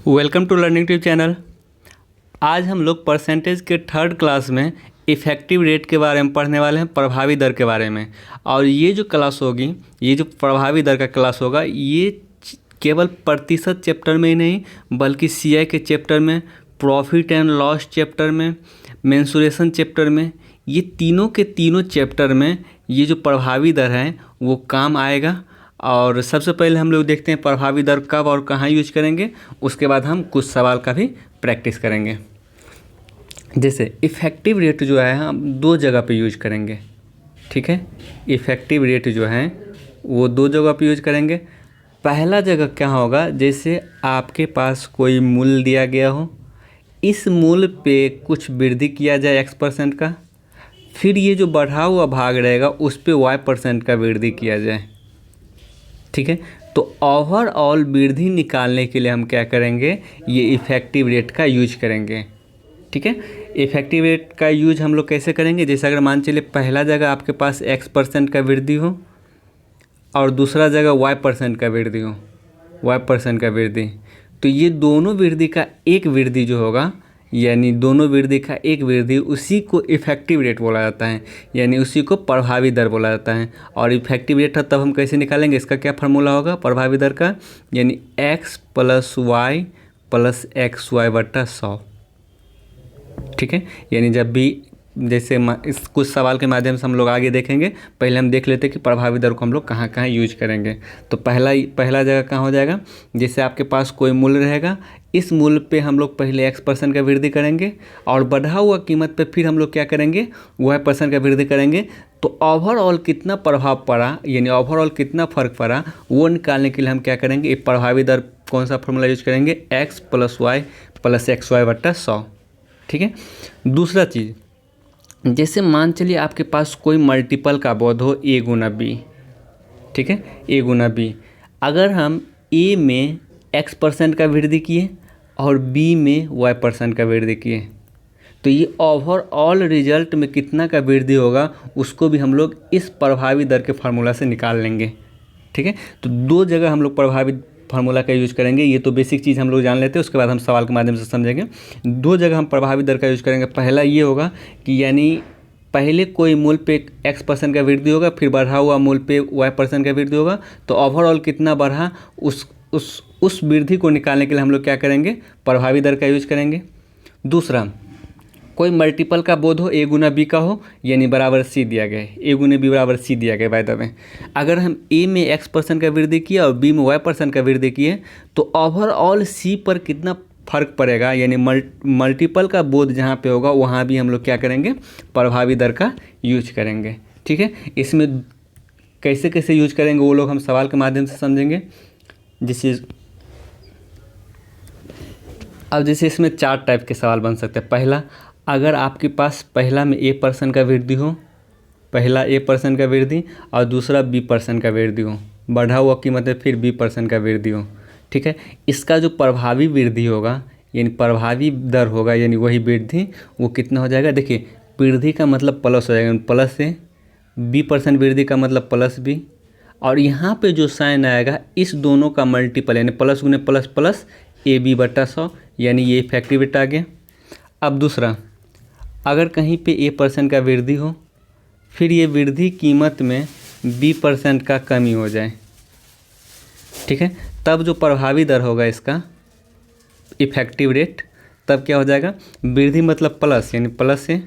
Welcome to learning tube channel. आज हम लोग परसेंटेज के थर्ड क्लास में इफ़ेक्टिव रेट के बारे में पढ़ने वाले हैं, प्रभावी दर के बारे में। और ये जो क्लास होगी, ये जो प्रभावी दर का क्लास होगा, ये केवल प्रतिशत चैप्टर में ही नहीं बल्कि सीआई के चैप्टर में, प्रॉफिट एंड लॉस चैप्टर में, मेंसुरेशन चैप्टर में, ये तीनों के तीनों चैप्टर में ये जो प्रभावी दर है वो काम आएगा। और सबसे पहले हम लोग देखते हैं प्रभावी दर कब और कहाँ यूज करेंगे, उसके बाद हम कुछ सवाल का भी प्रैक्टिस करेंगे। जैसे इफ़ेक्टिव रेट जो है हम दो जगह पे यूज करेंगे, ठीक है। इफ़ेक्टिव रेट जो है वो दो जगह पे यूज करेंगे। पहला जगह क्या होगा, जैसे आपके पास कोई मूल्य दिया गया हो, इस मूल्य पे कुछ वृद्धि किया जाए x% का, फिर ये जो बढ़ा हुआ भाग रहेगा उस पे y% का वृद्धि किया जाए, ठीक है। तो ओवरऑल वृद्धि निकालने के लिए हम क्या करेंगे, ये इफ़ेक्टिव रेट का यूज करेंगे, ठीक है। इफ़ेक्टिव रेट का यूज हम लोग कैसे करेंगे, जैसे अगर मान चलिए पहला जगह आपके पास x% का वृद्धि हो और दूसरा जगह y% का वृद्धि हो, y% का वृद्धि, तो ये दोनों वृद्धि का एक वृद्धि जो होगा, यानी दोनों वृद्धि का एक वृद्धि, उसी को इफ़ेक्टिव रेट बोला जाता है, यानी उसी को प्रभावी दर बोला जाता है। और इफ़ेक्टिव रेट तब हम कैसे निकालेंगे, इसका क्या फार्मूला होगा प्रभावी दर का, यानी x + y + xy/100, ठीक है। यानी जब भी जैसे इस कुछ सवाल के माध्यम से हम लोग आगे देखेंगे, पहले हम देख लेते हैं कि प्रभावी दर को हम लोग कहाँ कहाँ यूज करेंगे। तो पहला जगह कहाँ हो जाएगा, जैसे आपके पास कोई मूल्य रहेगा, इस मूल्य पे हम लोग पहले x% का वृद्धि करेंगे और बढ़ा हुआ कीमत पे फिर हम लोग क्या करेंगे, y% का वृद्धि करेंगे। तो ओवरऑल कितना प्रभाव पड़ा, यानी ओवरऑल कितना फ़र्क पड़ा, वो निकालने के लिए हम क्या करेंगे, ये प्रभावी दर कौन सा फॉर्मूला यूज करेंगे, x + y + xy/100, ठीक है। दूसरा चीज़, जैसे मान चलिए आपके पास कोई मल्टीपल का बोध हो a × b, ठीक है, a × b। अगर हम a में x% का वृद्धि किए और b में y% का वृद्धि किए, तो ये ओवरऑल रिजल्ट में कितना का वृद्धि होगा उसको भी हम लोग इस प्रभावी दर के फार्मूला से निकाल लेंगे, ठीक है। तो दो जगह हम लोग प्रभावी फार्मूला का यूज करेंगे, ये तो बेसिक चीज़ हम लोग जान लेते हैं, उसके बाद हम सवाल के माध्यम से समझेंगे। दो जगह हम प्रभावी दर का यूज करेंगे। पहला ये होगा कि यानी पहले कोई मूल्य पे x% का वृद्धि होगा, फिर बढ़ा हुआ मूल्य पे y% का वृद्धि होगा, तो ओवरऑल कितना बढ़ा उस वृद्धि को निकालने के लिए हम लोग क्या करेंगे, प्रभावी दर का यूज करेंगे। दूसरा, कोई मल्टीपल का बोध हो a × b का हो, यानी बराबर c दिया गया है, a × b बराबर c दिया गया। बाय द वे, अगर हम a में x% का वृद्धि किया और b में y% का वृद्धि किए, तो ओवरऑल c पर कितना फ़र्क पड़ेगा, यानी मल्टीपल का बोध जहाँ पे होगा वहाँ भी हम लोग क्या करेंगे, प्रभावी दर का यूज करेंगे, ठीक है। इसमें कैसे कैसे यूज करेंगे वो लोग हम सवाल के माध्यम से समझेंगे। जैसे इसमें 4 टाइप के सवाल बन सकते हैं। पहला, अगर आपके पास पहला में a% का वृद्धि हो, पहला a% का वृद्धि और दूसरा b% का वृद्धि हो, बढ़ा हुआ कीमत है फिर b% का वृद्धि हो, ठीक है। इसका जो प्रभावी वृद्धि होगा, यानी प्रभावी दर होगा, यानी वही वृद्धि, वो कितना हो जाएगा। देखिए, वृद्धि का मतलब प्लस हो जाएगा, प्लस से b% वृद्धि का मतलब +b, और यहाँ पे जो साइन आएगा इस दोनों का मल्टीपल, यानी प्लस गुने प्लस प्लस ab/100, यानी ये इफेक्टिव रेट आ गया। अब दूसरा, अगर कहीं पे a% का वृद्धि हो, फिर ये वृद्धि कीमत में b% का कमी हो जाए, ठीक है, तब जो प्रभावी दर होगा इसका इफ़ेक्टिव रेट, तब क्या हो जाएगा, वृद्धि मतलब प्लस यानी प्लस से,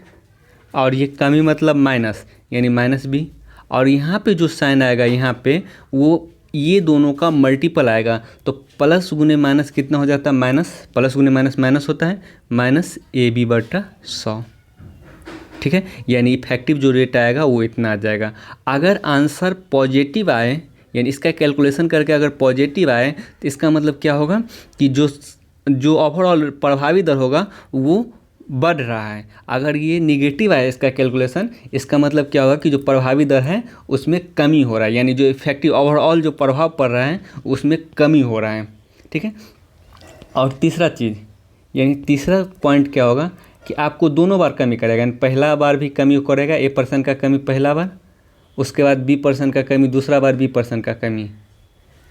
और ये कमी मतलब माइनस यानी -b, और यहाँ पे जो साइन आएगा यहाँ पे वो ये दोनों का मल्टीपल आएगा, तो प्लस गुने माइनस कितना हो जाता है, माइनस, प्लस गुने माइनस माइनस होता है, -ab/100, ठीक है। यानी इफेक्टिव जो रेट आएगा वो इतना आ जाएगा। अगर आंसर पॉजिटिव आए, यानी इसका कैलकुलेशन करके अगर पॉजिटिव आए, तो इसका मतलब क्या होगा कि जो ओवरऑल प्रभावी दर होगा वो बढ़ रहा है। अगर ये निगेटिव आए इसका कैलकुलेशन, इसका मतलब क्या होगा कि जो प्रभावी दर है उसमें कमी हो रहा है, यानी जो इफेक्टिव ओवरऑल जो प्रभाव पड़ रहा है उसमें कमी हो रहा है, ठीक है। और तीसरा चीज़, यानी तीसरा पॉइंट क्या होगा कि आपको दोनों बार कमी करेगा, यानी पहला बार भी कमी करेगा, a% का कमी पहला बार, उसके बाद b% का कमी दूसरा बार, b% का कमी,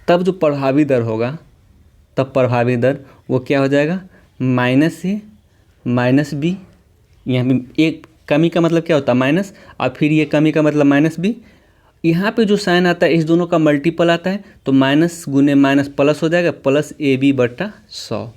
तब जो प्रभावी दर होगा तब प्रभावी दर वो क्या हो जाएगा, -a - b। यहाँ पे एक कमी का मतलब क्या होता है माइनस, और फिर ये कमी का मतलब -b। यहाँ पे जो साइन आता है इस दोनों का मल्टीपल आता है, तो माइनस गुने माइनस प्लस हो जाएगा, +ab/100।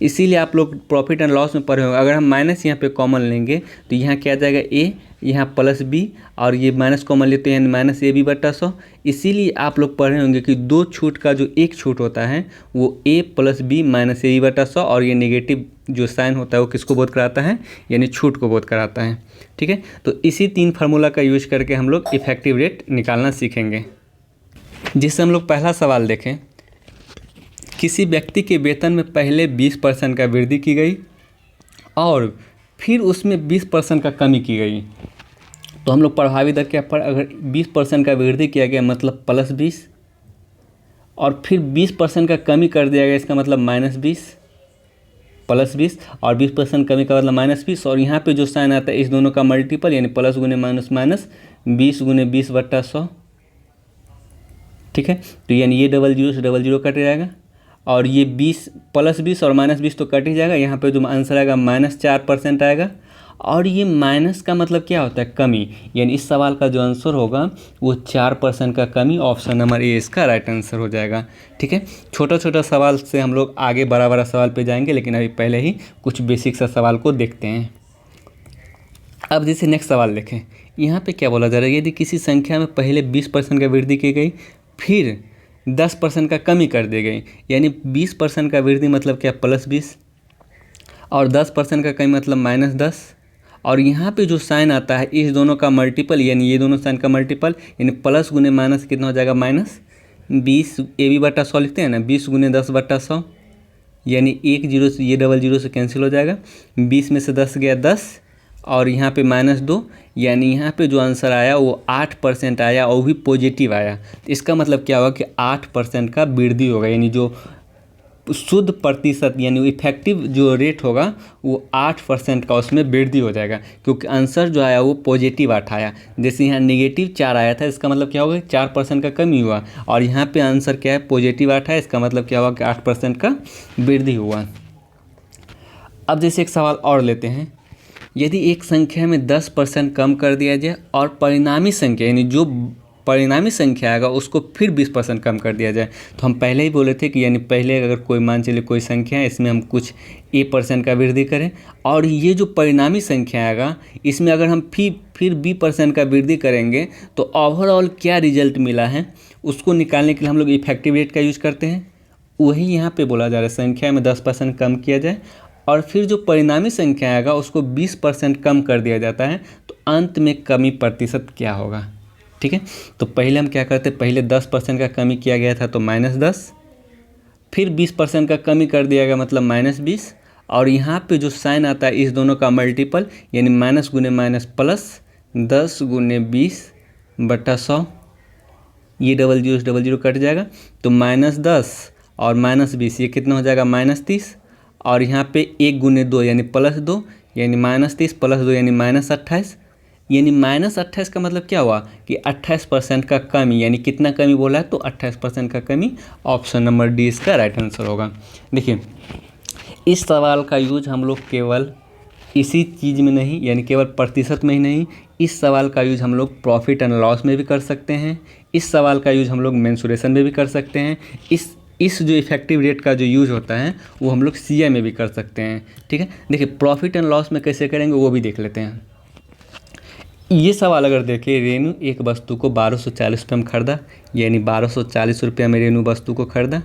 इसीलिए आप लोग प्रॉफिट एंड लॉस में पढ़े होंगे, अगर हम माइनस यहाँ पे कॉमन लेंगे तो यहाँ क्या आ जाएगा a, यहाँ +b, और ये माइनस कॉमन लेते हैं -ab/100। इसीलिए आप लोग पढ़े होंगे कि दो छूट का जो एक छूट होता है वो a + b - ab/100, और ये नेगेटिव जो साइन होता है वो किसको बोध कराता है, यानी छूट को बोध कराता है। ठीक है, तो इसी 3 फार्मूला का यूज करके हम लोग इफेक्टिव रेट निकालना सीखेंगे। जिससे हम लोग पहला सवाल देखें, किसी व्यक्ति के वेतन में पहले 20% का वृद्धि की गई और फिर उसमें 20% का कमी की गई, तो हम लोग प्रभावी दर क्या पर, अगर 20% का वृद्धि किया गया मतलब +20, और फिर 20% का कमी कर दिया गया इसका मतलब -20, +20, और 20% कमी का मतलब -20, और यहाँ पे जो साइन आता है इस दोनों का मल्टीपल यानी प्लस गुने माइनस माइनस 20 गुने 20/100। ठीक है, तो यानी ये 00 से 00 कट जाएगा, और ये 20 +20 और -20 तो कट ही जाएगा। यहाँ पे जो आंसर आएगा -4% आएगा, और ये माइनस का मतलब क्या होता है, कमी, यानी इस सवाल का जो आंसर होगा वो 4% का कमी, ऑप्शन नंबर ए इसका राइट आंसर हो जाएगा। ठीक है, छोटा छोटा सवाल से हम लोग आगे बड़ा बड़ा सवाल पे जाएंगे, लेकिन अभी पहले ही कुछ बेसिक सा सवाल को देखते हैं। अब जैसे नेक्स्ट सवाल देखें, यहाँ पे क्या बोला जा रहा है, यदि किसी संख्या में पहले 20% का वृद्धि की गई फिर 10% का कमी कर दी गई, यानी 20% का वृद्धि मतलब क्या +20, और 10% का कमी मतलब -10, और यहाँ पे जो साइन आता है इस दोनों का मल्टीपल यानी ये दोनों साइन का मल्टीपल, यानी प्लस गुने माइनस कितना हो जाएगा, -20 ab/100 लिखते हैं ना, 20 गुने 10/100, यानी 1 0 से ये 00 से कैंसिल हो जाएगा, 20 में से 10 गया 10, और यहाँ पे -2, यानी यहाँ पे जो आंसर आया वो 8% आया, और भी पॉजिटिव आया। तो इसका मतलब क्या होगा कि 8% का वृद्धि होगा, यानी जो शुद्ध प्रतिशत यानी इफेक्टिव जो रेट होगा वो 8% का उसमें वृद्धि हो जाएगा, क्योंकि आंसर जो आया वो पॉजिटिव 8 आया। जैसे यहाँ -4 आया था, इसका मतलब क्या होगा, 4% का कमी हुआ, और यहाँ पे आंसर क्या है, पॉजिटिव 8 है, इसका मतलब क्या हुआ कि 8% का वृद्धि हुआ। अब जैसे एक सवाल और लेते हैं, यदि एक संख्या में 10% कम कर दिया जाए और परिणामी संख्या यानी जो परिणामी संख्या आएगा उसको फिर 20% कम कर दिया जाए, तो हम पहले ही बोले थे कि यानी पहले अगर कोई मान चलिए कोई संख्या है, इसमें हम कुछ a% का वृद्धि करें, और ये जो परिणामी संख्या आएगा इसमें अगर हम फिर b% का वृद्धि करेंगे, तो ओवरऑल क्या रिजल्ट मिला है उसको निकालने के लिए हम लोग इफेक्टिव रेट का यूज करते हैं। वही यहाँ पे बोला जा रहा है, संख्या में 10% कम किया जाए और फिर जो परिणामी संख्या आएगा उसको 20% कम कर दिया जाता है, तो अंत में कमी प्रतिशत क्या होगा। ठीक है, तो पहले हम क्या करते हैं, पहले 10% का कमी किया गया था तो -10, फिर 20% का कमी कर दिया गया मतलब -20, और यहाँ पे जो साइन आता है इस दोनों का मल्टीपल यानी माइनस गुने माइनस प्लस 10 गुने 20/100, ये 00 कट जाएगा, तो -10 और -20 ये कितना हो जाएगा, -30, और यहाँ पे 1 गुने 2 यानी +2 यानी -30 + 2 यानी -28, यानी -28 का मतलब क्या हुआ कि 28% का कमी, यानी कितना कमी बोला है, तो 28% का कमी, ऑप्शन नंबर डी इसका राइट आंसर होगा। देखिए इस सवाल का यूज हम लोग केवल इसी चीज़ में नहीं यानी केवल प्रतिशत में ही नहीं, इस सवाल का यूज हम लोग प्रॉफिट एंड लॉस में भी कर सकते हैं, इस सवाल का यूज हम लोग मेंसुरेशन में भी कर सकते हैं, इस जो इफेक्टिव रेट का जो यूज़ होता है वो हम लोग सीआई में भी कर सकते हैं। ठीक है, देखिए प्रॉफिट एंड लॉस में कैसे करेंगे वो भी देख लेते हैं। ये सवाल अगर देखें, रेनू एक वस्तु को 1240 रुपये में खरीदा, यानी 1240 रुपये में रेनू वस्तु को खरीदा,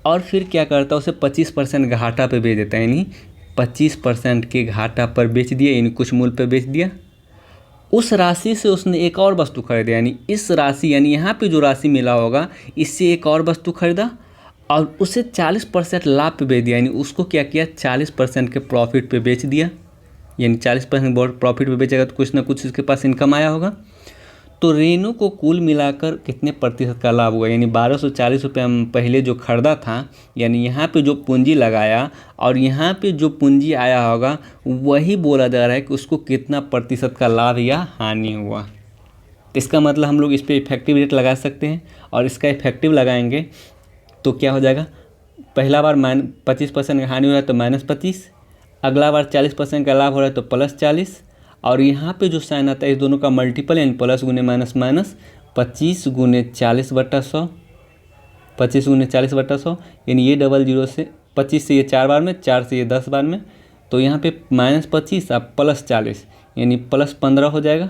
और फिर क्या करता है उसे 25% घाटा पे बेच देता है, यानी 25% के घाटा पर बेच दिया, यानी कुछ मूल्य पे बेच दिया। उस राशि से उसने एक और वस्तु खरीदा, यानी इस राशि यानी यहाँ पे जो राशि मिला होगा इससे एक और वस्तु खरीदा और उसे 40% लाभ पे बेच दिया, यानी उसको क्या किया 40% के प्रॉफिट पे बेच दिया, यानी 40% प्रॉफिट पे बेचेगा तो कुछ ना कुछ इसके पास इनकम आया होगा। तो रेनू को कुल मिलाकर कितने प्रतिशत का लाभ हुआ, यानी 1240 रुपये हम पहले जो खरीदा था, यानी यहाँ पे जो पूंजी लगाया और यहाँ पे जो पूंजी आया होगा वही बोला जा रहा है कि उसको कितना प्रतिशत का लाभ या हानि हुआ। इसका मतलब हम लोग इस पर इफेक्टिव रेट लगा सकते हैं, और इसका इफेक्टिव लगाएंगे तो क्या हो जाएगा पहला बार 25% का हानि हो रहा है तो -25, अगला बार 40% का लाभ हो रहा है तो +40, और यहाँ पे जो साइन आता है इस दोनों का मल्टीपल यानी प्लस गुने माइनस माइनस 25 गुने 40/100, 25 गुने 40/100, यानी ये 00 से 25 से ये 4 बार में, 4 से ये 10 बार में, तो यहाँ पे -25 अब +40 यानी +15 हो जाएगा,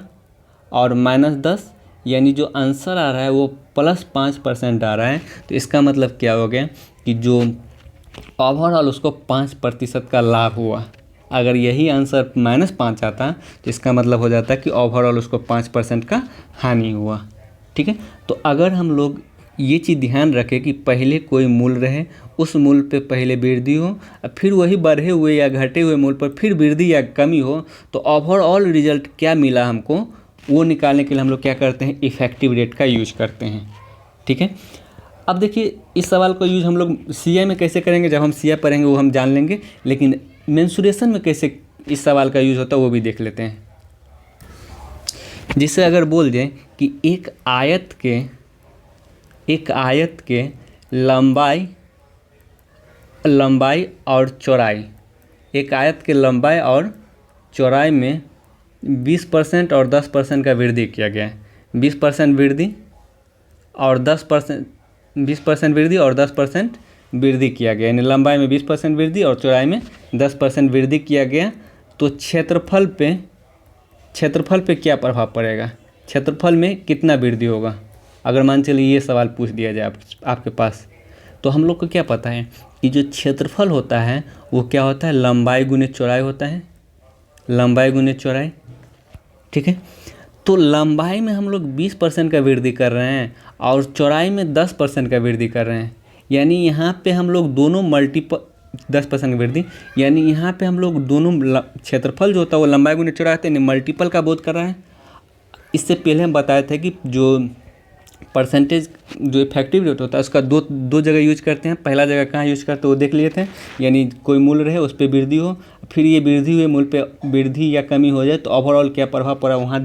और -10 यानी जो आंसर आ रहा है वो +5% आ रहा है। तो इसका मतलब क्या हो गया कि जो ओवरऑल उसको 5% का लाभ हुआ। अगर यही आंसर -5 आता तो इसका मतलब हो जाता है कि ओवरऑल उसको 5% का हानि हुआ। ठीक है, तो अगर हम लोग ये चीज़ ध्यान रखें कि पहले कोई मूल रहे, उस मूल पे पहले वृद्धि हो, और फिर वही बढ़े हुए या घटे हुए मूल पर फिर वृद्धि या कमी हो, तो ओवरऑल रिजल्ट क्या मिला हमको वो निकालने के लिए हम लोग क्या करते हैं, इफेक्टिव रेट का यूज करते हैं। ठीक है, अब देखिए इस सवाल को यूज हम लोग सीआई में कैसे करेंगे, जब हम सीआई पढ़ेंगे वो हम जान लेंगे, लेकिन मेंसुरेशन में कैसे इस सवाल का यूज होता है वो भी देख लेते हैं। जिससे अगर बोल दें कि एक आयत के लंबाई और चौड़ाई, एक आयत के लंबाई और चौड़ाई में 20% और 10% का वृद्धि किया गया है। 20% वृद्धि और 10% 20% वृद्धि और 10% वृद्धि किया गया, यानी लंबाई में 20% वृद्धि और चौड़ाई में 10% वृद्धि किया गया। तो क्षेत्रफल पे क्या प्रभाव पड़ेगा, क्षेत्रफल में कितना वृद्धि होगा, अगर मान चलिए ये सवाल पूछ दिया जाए आपके पास, तो हम लोग को क्या पता है कि जो क्षेत्रफल होता है वो क्या होता है, लंबाई गुने चौड़ाई होता है, लंबाई गुने चौड़ाई। ठीक है, तो लंबाई में हम लोग 20% का वृद्धि कर रहे हैं और चौड़ाई में 10% का वृद्धि कर रहे हैं, यानी यहाँ पे हम लोग दोनों मल्टीपल 10% की वृद्धि, यानी यहाँ पे हम लोग दोनों क्षेत्रफल जो होता है वो लंबाई गुने चौड़ाई होता है, यानी मल्टीपल का बोध कर रहा है। इससे पहले हम बताए थे कि जो परसेंटेज जो इफेक्टिव रेट होता है उसका दो जगह यूज करते हैं। पहला जगह कहाँ यूज करते हैं वो देख लिए थे, यानी कोई मूल रहे उस पर वृद्धि हो, फिर ये वृद्धि हुए मूल पे वृद्धि या कमी हो जाए तो ओवरऑल क्या प्रभाव पड़ा वहाँ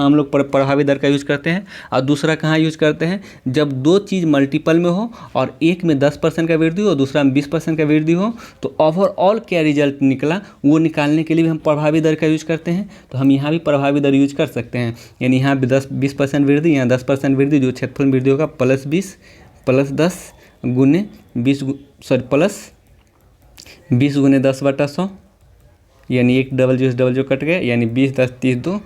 हम लोग प्रभावी दर का यूज करते हैं। और दूसरा कहाँ यूज करते हैं, जब दो चीज़ मल्टीपल में हो और एक में 10% का वृद्धि हो, दूसरा में 20% का वृद्धि हो, तो ओवरऑल क्या रिजल्ट निकला वो निकालने के लिए भी हम प्रभावी दर का यूज करते हैं। तो हम यहाँ भी प्रभावी दर यूज कर सकते हैं, यानी यहाँ भी 20% वृद्धि, यहाँ 10% वृद्धि, जो क्षेत्रफल में वृद्धि होगा +20 +10 गुने 20 +20 गुने 10/100, यानी एक डबल कट गया, यानी 20 10 30 2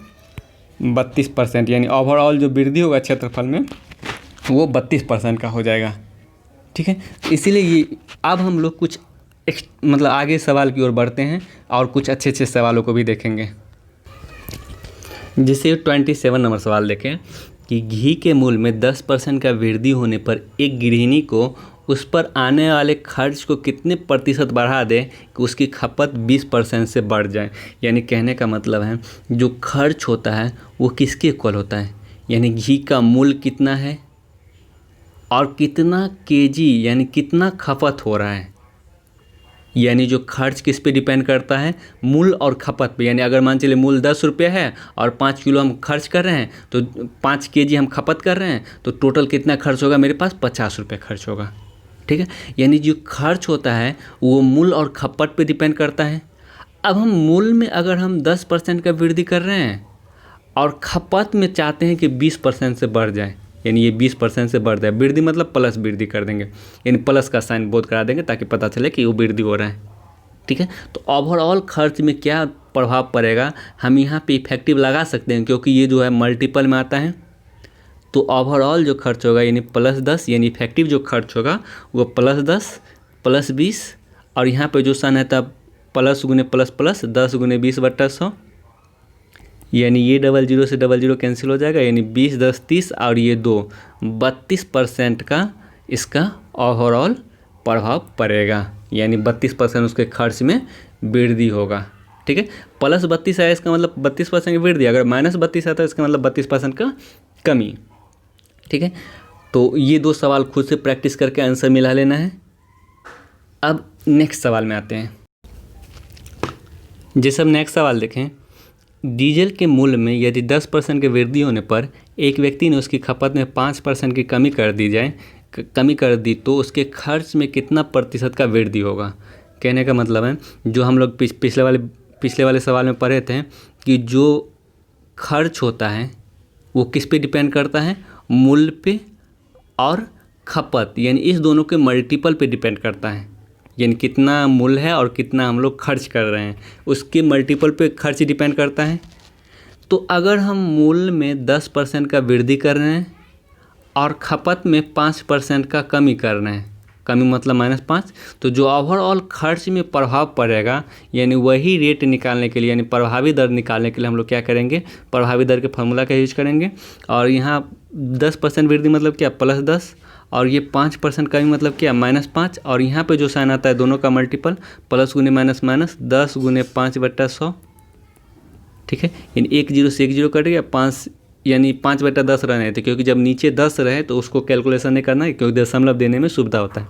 32%, यानी ओवरऑल जो वृद्धि होगा क्षेत्रफल में वो 32% का हो जाएगा। ठीक है, इसीलिए ये अब हम लोग कुछ मतलब आगे सवाल की ओर बढ़ते हैं और कुछ अच्छे अच्छे सवालों को भी देखेंगे। जैसे 27 नंबर सवाल देखें कि घी के मूल्य में 10% का वृद्धि होने पर एक गृहिणी को उस पर आने वाले खर्च को कितने प्रतिशत बढ़ा दे कि उसकी खपत 20% से बढ़ जाए। यानी कहने का मतलब है जो खर्च होता है वो किसके इक्वल होता है, यानी घी का मूल्य कितना है और कितना केजी यानी कितना खपत हो रहा है। यानी जो खर्च किस पे डिपेंड करता है, मूल और खपत पे। यानी अगर मान चलिए मूल 10 रुपये है और 5 किलो हम खर्च कर रहे हैं तो 5 केजी हम खपत कर रहे हैं, तो टोटल कितना खर्च होगा मेरे पास, 50 रुपये खर्च होगा। ठीक है, यानी जो खर्च होता है वो मूल और खपत पे डिपेंड करता है। अब हम मूल में अगर हम 10% का वृद्धि कर रहे हैं और खपत में चाहते हैं कि 20% से बढ़ जाए, यानी ये 20% से बढ़ जाए, वृद्धि मतलब प्लस वृद्धि कर देंगे, यानी प्लस का साइन बोध करा देंगे ताकि पता चले कि वो वृद्धि हो रहा है। ठीक है, तो ओवरऑल खर्च में क्या प्रभाव पड़ेगा हम यहाँ पे इफेक्टिव लगा सकते हैं, क्योंकि ये जो है मल्टीपल में आता है। तो ओवरऑल जो खर्च होगा यानी +10, यानी इफेक्टिव जो खर्च होगा वो +10 +20, और यहाँ पे जो साइन है तब प्लस गुने प्लस 10 गुने 20/100, यानी ये 00 से 00 कैंसिल हो जाएगा, यानी 20 10 30 और ये 2 32% का इसका ओवरऑल प्रभाव पड़ेगा, यानी 32% उसके खर्च में वृद्धि होगा। ठीक है, +32 आया इसका मतलब 32% की वृद्धि, अगर -32 आता है इसका मतलब 32% का कमी। ठीक है, तो ये दो सवाल खुद से प्रैक्टिस करके आंसर मिला लेना है। अब नेक्स्ट सवाल में आते हैं। जैसे अब नेक्स्ट सवाल देखें, डीजल के मूल्य में यदि 10% की वृद्धि होने पर एक व्यक्ति ने उसकी खपत में 5% की कमी कर दी जाए, कमी कर दी तो उसके खर्च में कितना प्रतिशत का वृद्धि होगा। कहने का मतलब है जो हम लोग पिछले वाले सवाल में पढ़े थे कि जो खर्च होता है वो किस पे डिपेंड करता है, मूल्य पे और खपत, यानी इस दोनों के मल्टीपल पे डिपेंड करता है। यानी कितना मूल्य है और कितना हम लोग खर्च कर रहे हैं उसके मल्टीपल पे खर्च डिपेंड करता है। तो अगर हम मूल्य में 10% का वृद्धि कर रहे हैं और खपत में 5% का कमी कर रहे हैं, कमी मतलब -5, तो जो ओवरऑल खर्च में प्रभाव पड़ेगा यानी वही रेट निकालने के लिए यानी प्रभावी दर निकालने के लिए हम लोग क्या करेंगे, प्रभावी दर के फार्मूला का यूज करेंगे। और यहाँ 10% वृद्धि मतलब क्या, +10, और ये 5% कमी मतलब क्या, -5, और यहाँ पे जो साइन आता है दोनों का मल्टीपल प्लस गुने माइनस माइनस 10 गुने 5/100। ठीक है, यानी 1 0 से 1 0 कट गया, 5 यानी 5/10 रहने थे, क्योंकि जब नीचे 10 रहे तो उसको कैलकुलेशन नहीं करना है क्योंकि दशमलव देने में सुविधा होता है।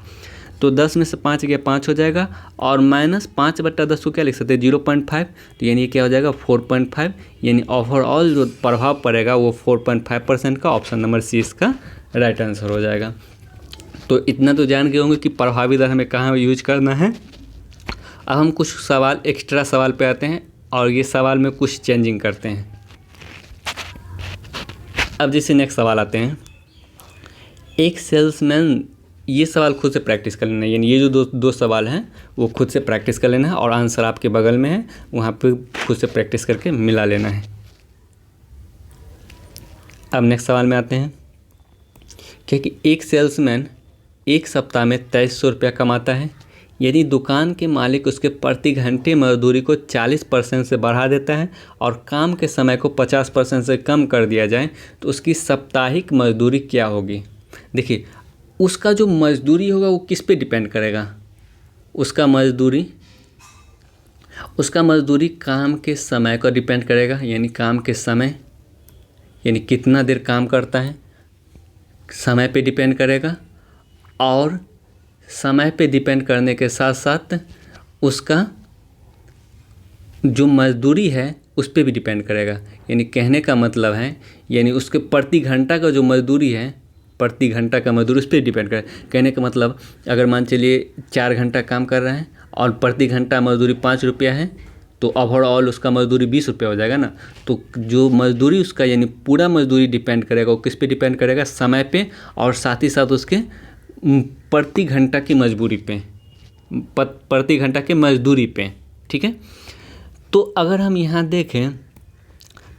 तो 10 में से 5 गया 5 हो जाएगा, और -5/10 को क्या लिख सकते हैं, 0.5, तो यानी क्या हो जाएगा 4.5, यानी ओवरऑल जो प्रभाव पड़ेगा वो 4.5% का। ऑप्शन नंबर सी इसका राइट आंसर हो जाएगा। तो इतना तो जान गए होंगे कि प्रभावी दर हमें कहाँ यूज करना है। अब हम कुछ सवाल एक्स्ट्रा सवाल पे आते हैं और ये सवाल में कुछ चेंजिंग करते हैं। अब जैसे नेक्स्ट सवाल आते हैं, एक सेल्समैन, ये सवाल खुद से प्रैक्टिस कर लेना है, यानी ये जो दो सवाल हैं वो खुद से प्रैक्टिस कर लेना है और आंसर आपके बगल में है, वहाँ पे खुद से प्रैक्टिस करके मिला लेना है। अब नेक्स्ट सवाल में आते हैं, क्या कि एक सेल्समैन एक सप्ताह में 2300 रुपया कमाता है। यदि दुकान के मालिक उसके प्रति घंटे मजदूरी को 40% से बढ़ा देता है और काम के समय को 50% से कम कर दिया जाए तो उसकी साप्ताहिक मजदूरी क्या होगी। देखिए, उसका जो मजदूरी होगा वो किस पे डिपेंड करेगा, उसका मजदूरी काम के समय का डिपेंड करेगा, यानी काम के समय यानी कितना देर काम करता है, समय पे डिपेंड करेगा, और समय पे डिपेंड करने के साथ साथ उसका जो मजदूरी है उस पे भी डिपेंड करेगा। यानी कहने का मतलब है, यानी उसके प्रति घंटा का जो मजदूरी है, प्रति घंटा का मजदूरी उस पर डिपेंड करेगा। कहने का मतलब अगर मान चलिए 4 घंटा काम कर रहे हैं और प्रति घंटा मजदूरी 5 रुपया है तो ओवरऑल उसका मजदूरी 20 रुपया हो जाएगा ना। तो जो मजदूरी उसका यानी पूरा मजदूरी डिपेंड करेगा, वो किस पे डिपेंड करेगा, समय पे, और साथ ही साथ उसके प्रति घंटा की मजबूरी पे, प्रति घंटा के मजदूरी पे। ठीक है, तो अगर हम यहाँ देखें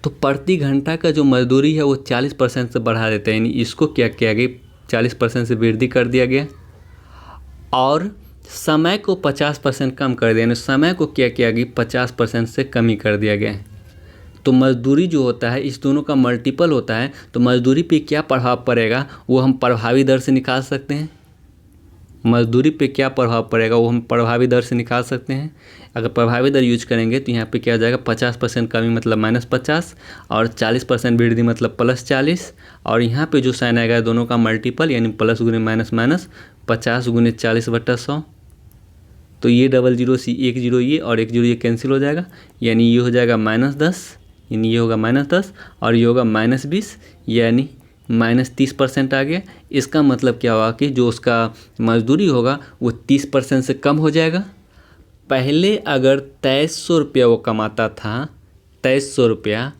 तो प्रति घंटा का जो मजदूरी है वो 40% से बढ़ा देते हैं, यानी इसको क्या किया गया, 40% से वृद्धि कर दिया गया, और समय को 50% कम कर दिया, यानी समय को क्या किया गया, 50% से कमी कर दिया गया। तो मजदूरी जो होता है इस दोनों का मल्टीपल होता है, तो मजदूरी पे क्या प्रभाव पड़ेगा वो हम प्रभावी दर से निकाल सकते हैं। मजदूरी पे क्या प्रभाव पड़ेगा वो हम प्रभावी दर से निकाल सकते हैं। अगर प्रभावी दर यूज करेंगे तो यहाँ पे क्या हो जाएगा, 50% कमी मतलब -50, और 40% वृद्धि मतलब +40, और यहाँ पे जो साइन आएगा दोनों का मल्टीपल यानी प्लस गुने माइनस माइनस 50 गुने 40/100। तो ये 00 से 1 0 ये और 1 0 ये कैंसिल हो जाएगा, यानी ये हो जाएगा -10, यानी ये होगा -10 और ये होगा -20, यानी -30% आ गया। इसका मतलब क्या होगा कि जो उसका मजदूरी होगा वो 30% से कम हो जाएगा। पहले अगर 2300 रुपया वो कमाता था, 2300 रुपया,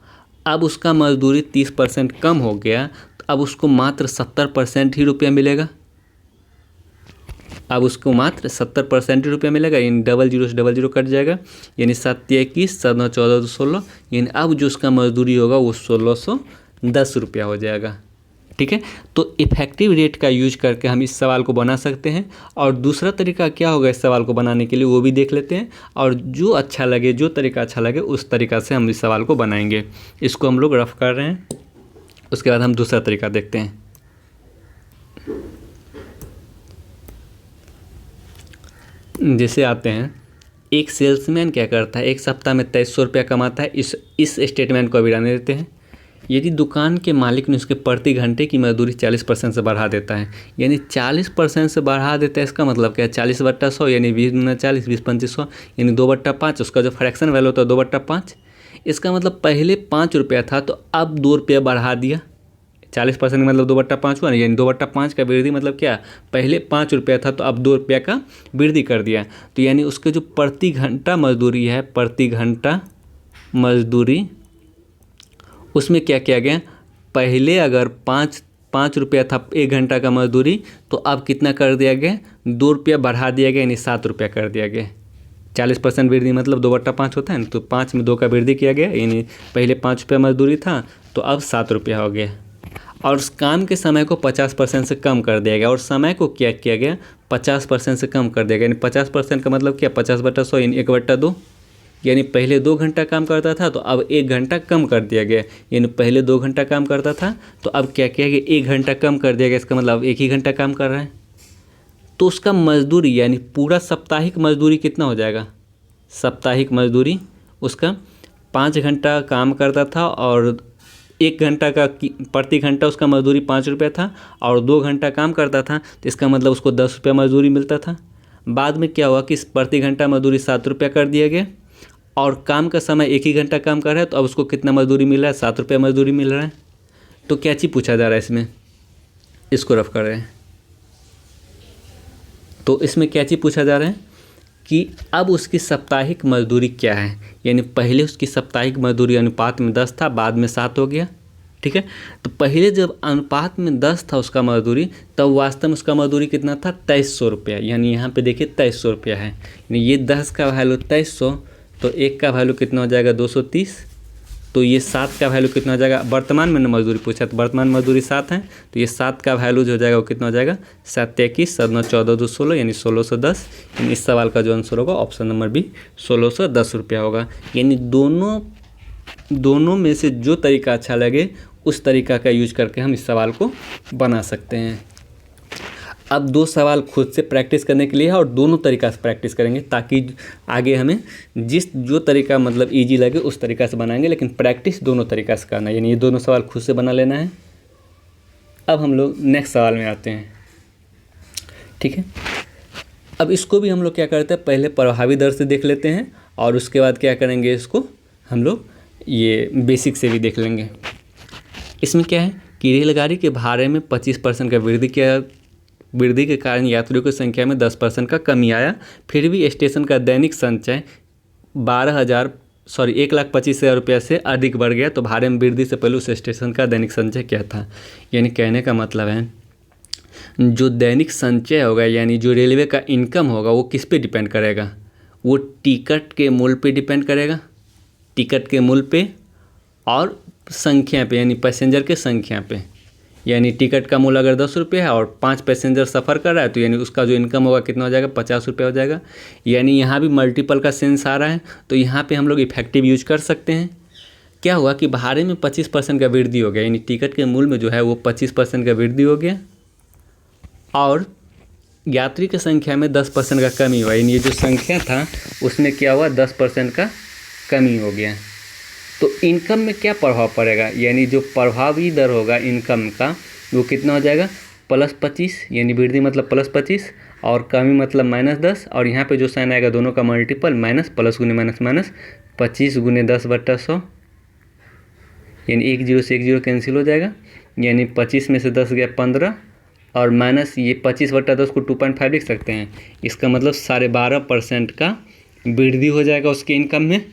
अब उसका मजदूरी 30% कम हो गया, तो अब उसको मात्र 70% ही रुपया मिलेगा। अब उसको मात्र 70% ही रुपया मिलेगा, यानी 00 से 00 कट जाएगा, यानी 7 या 21, 7 9 14 2 16, यानी अब जो उसका मजदूरी होगा वो 1610 रुपया हो जाएगा। ठीक है, तो इफेक्टिव रेट का यूज करके हम इस सवाल को बना सकते हैं। और दूसरा तरीका क्या होगा इस सवाल को बनाने के लिए वो भी देख लेते हैं, और जो अच्छा लगे, जो तरीका अच्छा लगे उस तरीका से हम इस सवाल को बनाएंगे। इसको हम लोग रफ कर रहे हैं, उसके बाद हम दूसरा तरीका देखते हैं। जैसे आते हैं, एक सेल्समैन क्या करता है, एक सप्ताह में 2300 रुपया कमाता है। इस स्टेटमेंट को अभी रहने देते हैं। यदि दुकान के मालिक ने उसके प्रति घंटे की मजदूरी 40% से बढ़ा देता है, यानी 40% से बढ़ा देता है, इसका मतलब क्या है, 40/100 यानी 20 गुना 40, 20 25 100, यानी 2/5, उसका जो फ्रैक्शन वैल्यू होता है 2/5। इसका मतलब पहले 5 रुपया था तो अब 2 रुपया बढ़ा दिया, 40% मतलब 2/5 हुआ ना, यानी 2/5 का वृद्धि मतलब क्या, पहले 5 रुपया था तो अब 2 रुपया का वृद्धि कर दिया। तो यानी उसके जो प्रति घंटा मजदूरी है, प्रति घंटा मजदूरी, उसमें क्या किया गया, पहले अगर 5 रुपया था 1 घंटा का मजदूरी, तो अब कितना कर दिया गया, 2 रुपया बढ़ा दिया गया, यानी 7 रुपया कर दिया गया। 40% वृद्धि मतलब 2/5 होता है ना, तो 5 में 2 का वृद्धि किया गया, यानी पहले 5 रुपया मजदूरी था तो अब 7 रुपया हो गया। और उस काम के समय को 50% से कम कर दिया गया, और समय को क्या किया गया, 50% से कम कर दिया गया। यानी 50% का मतलब क्या, 50/100 यानी 1/2, यानी पहले 2 घंटा काम करता था तो अब 1 घंटा कम कर दिया गया। यानी पहले 2 घंटा काम करता था तो अब क्या किया गया, 1 घंटा कम कर दिया गया। इसका मतलब 1 ही घंटा काम कर रहा है। तो उसका मजदूरी यानी पूरा साप्ताहिक मजदूरी कितना हो जाएगा, साप्ताहिक मजदूरी उसका 5 घंटा काम करता था और 1 घंटा का प्रति घंटा उसका मजदूरी 5 रुपया था, और 2 घंटा काम करता था तो इसका मतलब उसको 10 रुपया मजदूरी मिलता था। बाद में क्या हुआ कि प्रति घंटा मजदूरी 7 रुपया कर दिया गया, और काम का समय 1 ही घंटा काम कर रहा है तो अब उसको कितना मजदूरी मिल रहा है, 7 रुपया मजदूरी मिल रहा है। तो क्या चीज़ पूछा जा रहा है इसमें, इसको रफ कर रहे हैं। तो इसमें क्या चीज़ पूछा जा रहा है कि अब उसकी साप्ताहिक मजदूरी क्या है, यानी पहले उसकी साप्ताहिक मजदूरी अनुपात में 10 था, बाद में 7 हो गया। ठीक है, तो पहले जब अनुपात में 10 था उसका मजदूरी, तब वास्तव में उसका मजदूरी कितना था, 2300 रुपया। यानी यहाँ पे देखिए 2300 रुपया है, यानी ये 10 का वैल्यू 2300, तो 1 का वैल्यू कितना हो जाएगा, 230। तो ये 7 का वैल्यू कितना हो जाएगा, वर्तमान में मजदूरी पूछा तो वर्तमान मजदूरी 7 है, तो ये 7 का वैल्यू जो हो जाएगा वो कितना हो जाएगा, 7 21 7 9 14 2 16, यानी 1610। यानी इस सवाल का जो आंसर होगा ऑप्शन नंबर बी 1610 रुपया होगा। यानी दोनों में से जो तरीका अच्छा लगे उस तरीका का यूज करके हम इस सवाल को बना सकते हैं। अब 2 सवाल खुद से प्रैक्टिस करने के लिए है और दोनों तरीका से प्रैक्टिस करेंगे, ताकि आगे हमें जो तरीका मतलब इजी लगे उस तरीका से बनाएंगे, लेकिन प्रैक्टिस दोनों तरीका से करना है। यानी ये दोनों सवाल खुद से बना लेना है। अब हम लोग नेक्स्ट सवाल में आते हैं। ठीक है, अब इसको भी हम लोग क्या करते हैं, पहले प्रभावी दर से देख लेते हैं और उसके बाद क्या करेंगे, इसको हम लोग ये बेसिक से भी देख लेंगे। इसमें क्या है कि रेलगाड़ी के भाड़े में 25% का वृद्धि के कारण यात्रियों की संख्या में 10% का कमी आया, फिर भी स्टेशन का दैनिक संचय 1,25,000 रुपया से अधिक बढ़ गया। तो भाड़े में वृद्धि से पहले उस स्टेशन का दैनिक संचय क्या था। यानी कहने का मतलब है जो दैनिक संचय होगा, यानी जो रेलवे का इनकम होगा, वो किस पे डिपेंड करेगा, वो टिकट के मूल्य पे डिपेंड करेगा, टिकट के मूल्य पे और संख्या पे, यानी पैसेंजर के संख्या पे। यानी टिकट का मूल्य अगर 10 रुपये है और 5 पैसेंजर सफ़र कर रहा है तो यानी उसका जो इनकम होगा कितना हो जाएगा, 50 रुपये हो जाएगा। यानी यहाँ भी मल्टीपल का सेंस आ रहा है, तो यहाँ पे हम लोग इफेक्टिव यूज कर सकते हैं। क्या हुआ कि भाड़े में 25% का वृद्धि हो गया, यानी टिकट के मूल्य में जो है वो 25% का वृद्धि हो गया, और यात्री की संख्या में 10% का कमी हुआ। यानी ये जो संख्या था उसमें क्या हुआ, 10% का कमी हो गया। तो इनकम में क्या प्रभाव पड़ेगा, यानी जो प्रभावी दर होगा इनकम का वो कितना हो जाएगा, +25। यानी वृद्धि मतलब +25 और कमी मतलब -10, और यहाँ पे जो साइन आएगा दोनों का मल्टीपल माइनस, प्लस गुने माइनस माइनस, 25 गुने 10/100, यानी 1 0 से 1 0 कैंसिल हो जाएगा। यानी 25 में से 10 गया 15, और माइनस ये 25/10 को 2.5 लिख सकते हैं। इसका मतलब 12.5% का वृद्धि हो जाएगा उसके इनकम में,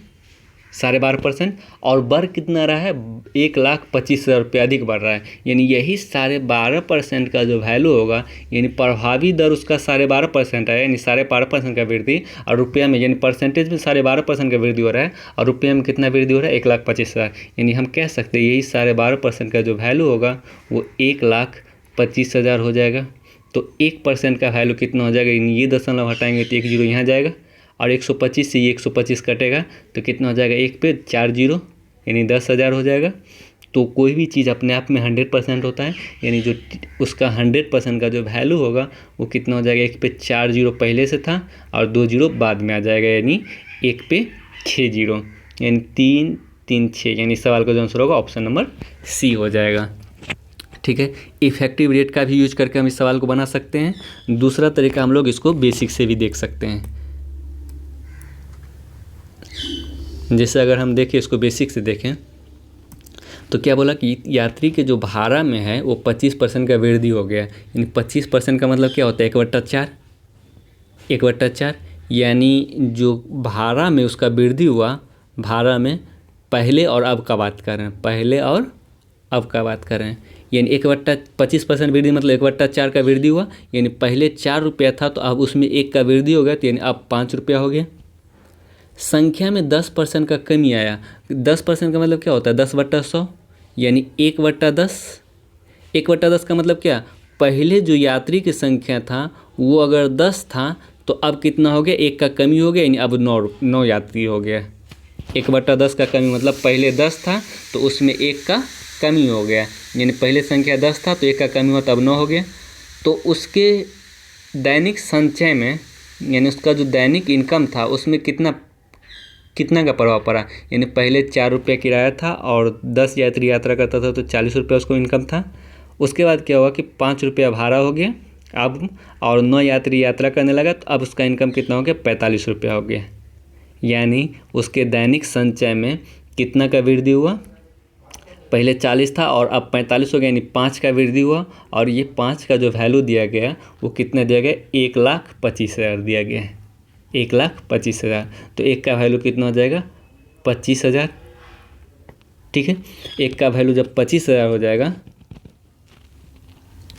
12.5%। और बढ़ कितना रहा है, 1,25,000 रुपये अधिक बढ़ रहा है। यानी यही 12.5% का जो वैल्यू होगा, यानी प्रभावी दर उसका 12.5% है, यानी 12.5% का वृद्धि, और रुपया में यानी परसेंटेज में 12.5% का वृद्धि हो रहा है, और रुपया में कितना वृद्धि हो रहा है, 1,25,000। यानी हम कह सकते हैं यही 12.5% का जो वैल्यू होगा वो 1,25,000 हो जाएगा। तो 1% का वैल्यू कितना हो जाएगा, यानी ये दशमलव हटाएंगे तो 1 0 यहाँ जाएगा, और 125 से ये 125 कटेगा तो कितना हो जाएगा, 1 पे 4 0, यानी 10,000 हो जाएगा। तो कोई भी चीज़ अपने आप में 100% होता है, यानी जो उसका 100% का जो वैल्यू होगा वो कितना हो जाएगा, 1 पे 4 0 पहले से था और 2 0 बाद में आ जाएगा, यानी 1 पे 6 0, यानी 3 3 6, यानी सवाल का जो आंसर होगा ऑप्शन नंबर सी हो जाएगा। ठीक है, इफेक्टिव रेट का भी यूज करके हम इस सवाल को बना सकते हैं। दूसरा तरीका हम लोग इसको बेसिक से भी देख सकते हैं। जैसे अगर हम देखें इसको बेसिक से देखें तो क्या बोला कि यात्री के जो भाड़ा में है वो 25% का वृद्धि हो गया, यानी 25% का मतलब क्या होता है 1/4, 1/4, यानी जो भाड़ा में उसका वृद्धि हुआ, भाड़ा में पहले और अब का बात कर रहे हैं, पहले और अब का बात कर रहे हैं, यानी 1/25% वृद्धि मतलब 1/4 का वृद्धि हुआ, यानी पहले 4 रुपया था तो अब उसमें 1 का वृद्धि हो गया, तो यानी अब 5 रुपया हो गया। संख्या में 10% का कमी आया, 10% का मतलब क्या होता है 10/100, यानी 1/10, 1/10 का मतलब क्या, पहले जो यात्री की संख्या था वो अगर 10 था तो अब कितना हो गया, 1 का कमी हो गया, यानी अब 9 यात्री हो गया। 1/10 का कमी मतलब पहले 10 था तो उसमें 1 का कमी हो गया, यानी पहले संख्या 10 था तो 1 का कमी हुआ तो अब 9 हो गया। तो उसके दैनिक संचय में, यानी उसका जो दैनिक इनकम था उसमें कितना का प्रभाव पड़ा, यानी पहले 4 रुपये किराया था और 10 यात्री यात्रा करता था तो 40 रुपये उसको इनकम था। उसके बाद क्या हुआ कि 5 रुपया भाड़ा हो गया अब, और 9 यात्री यात्रा करने लगा तो अब उसका इनकम कितना हो गया 45 रुपया हो गया, यानी उसके दैनिक संचय में कितना का वृद्धि हुआ, पहले 40 था और अब 45 हो गया, यानी 5 का वृद्धि हुआ। और ये 5 का जो वैल्यू दिया गया वो कितना दिया गया, 1,25,000 दिया गया है, 1,25,000। तो 1 का वैल्यू कितना हो जाएगा 25,000, ठीक है। 1 का वैल्यू जब 25,000 हो जाएगा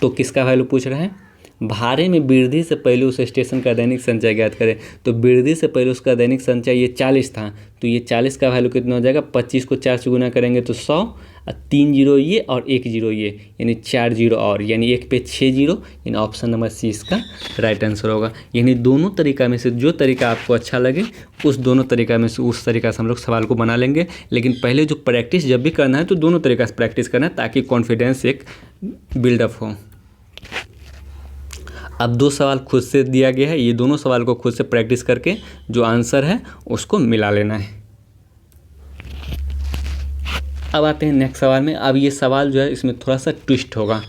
तो किसका वैल्यू पूछ रहा है, भाड़े में वृद्धि से पहले उस स्टेशन का दैनिक संचय ज्ञात करें। तो वृद्धि से पहले उसका दैनिक संचय ये 40 था, तो ये 40 का वैल्यू कितना हो जाएगा, 25 को 4 से गुना करेंगे तो 100, 3 जीरो ये और 1 जीरो ये, यानी 4 जीरो और, यानी 1 पे 6 जीरो, यानी ऑप्शन नंबर सी इसका राइट आंसर होगा। यानी दोनों तरीका में से जो तरीका आपको अच्छा लगे उस दोनों तरीका में से उस तरीका से हम लोग सवाल को बना लेंगे। लेकिन पहले जो प्रैक्टिस जब भी करना है तो दोनों तरीका से प्रैक्टिस करना है ताकि कॉन्फिडेंस एक बिल्डअप हो। अब 2 सवाल खुद से दिया गया है, ये दोनों सवाल को खुद से प्रैक्टिस करके जो आंसर है उसको मिला लेना है। अब आते हैं नेक्स्ट सवाल में। अब ये सवाल जो है इसमें थोड़ा सा ट्विस्ट होगा।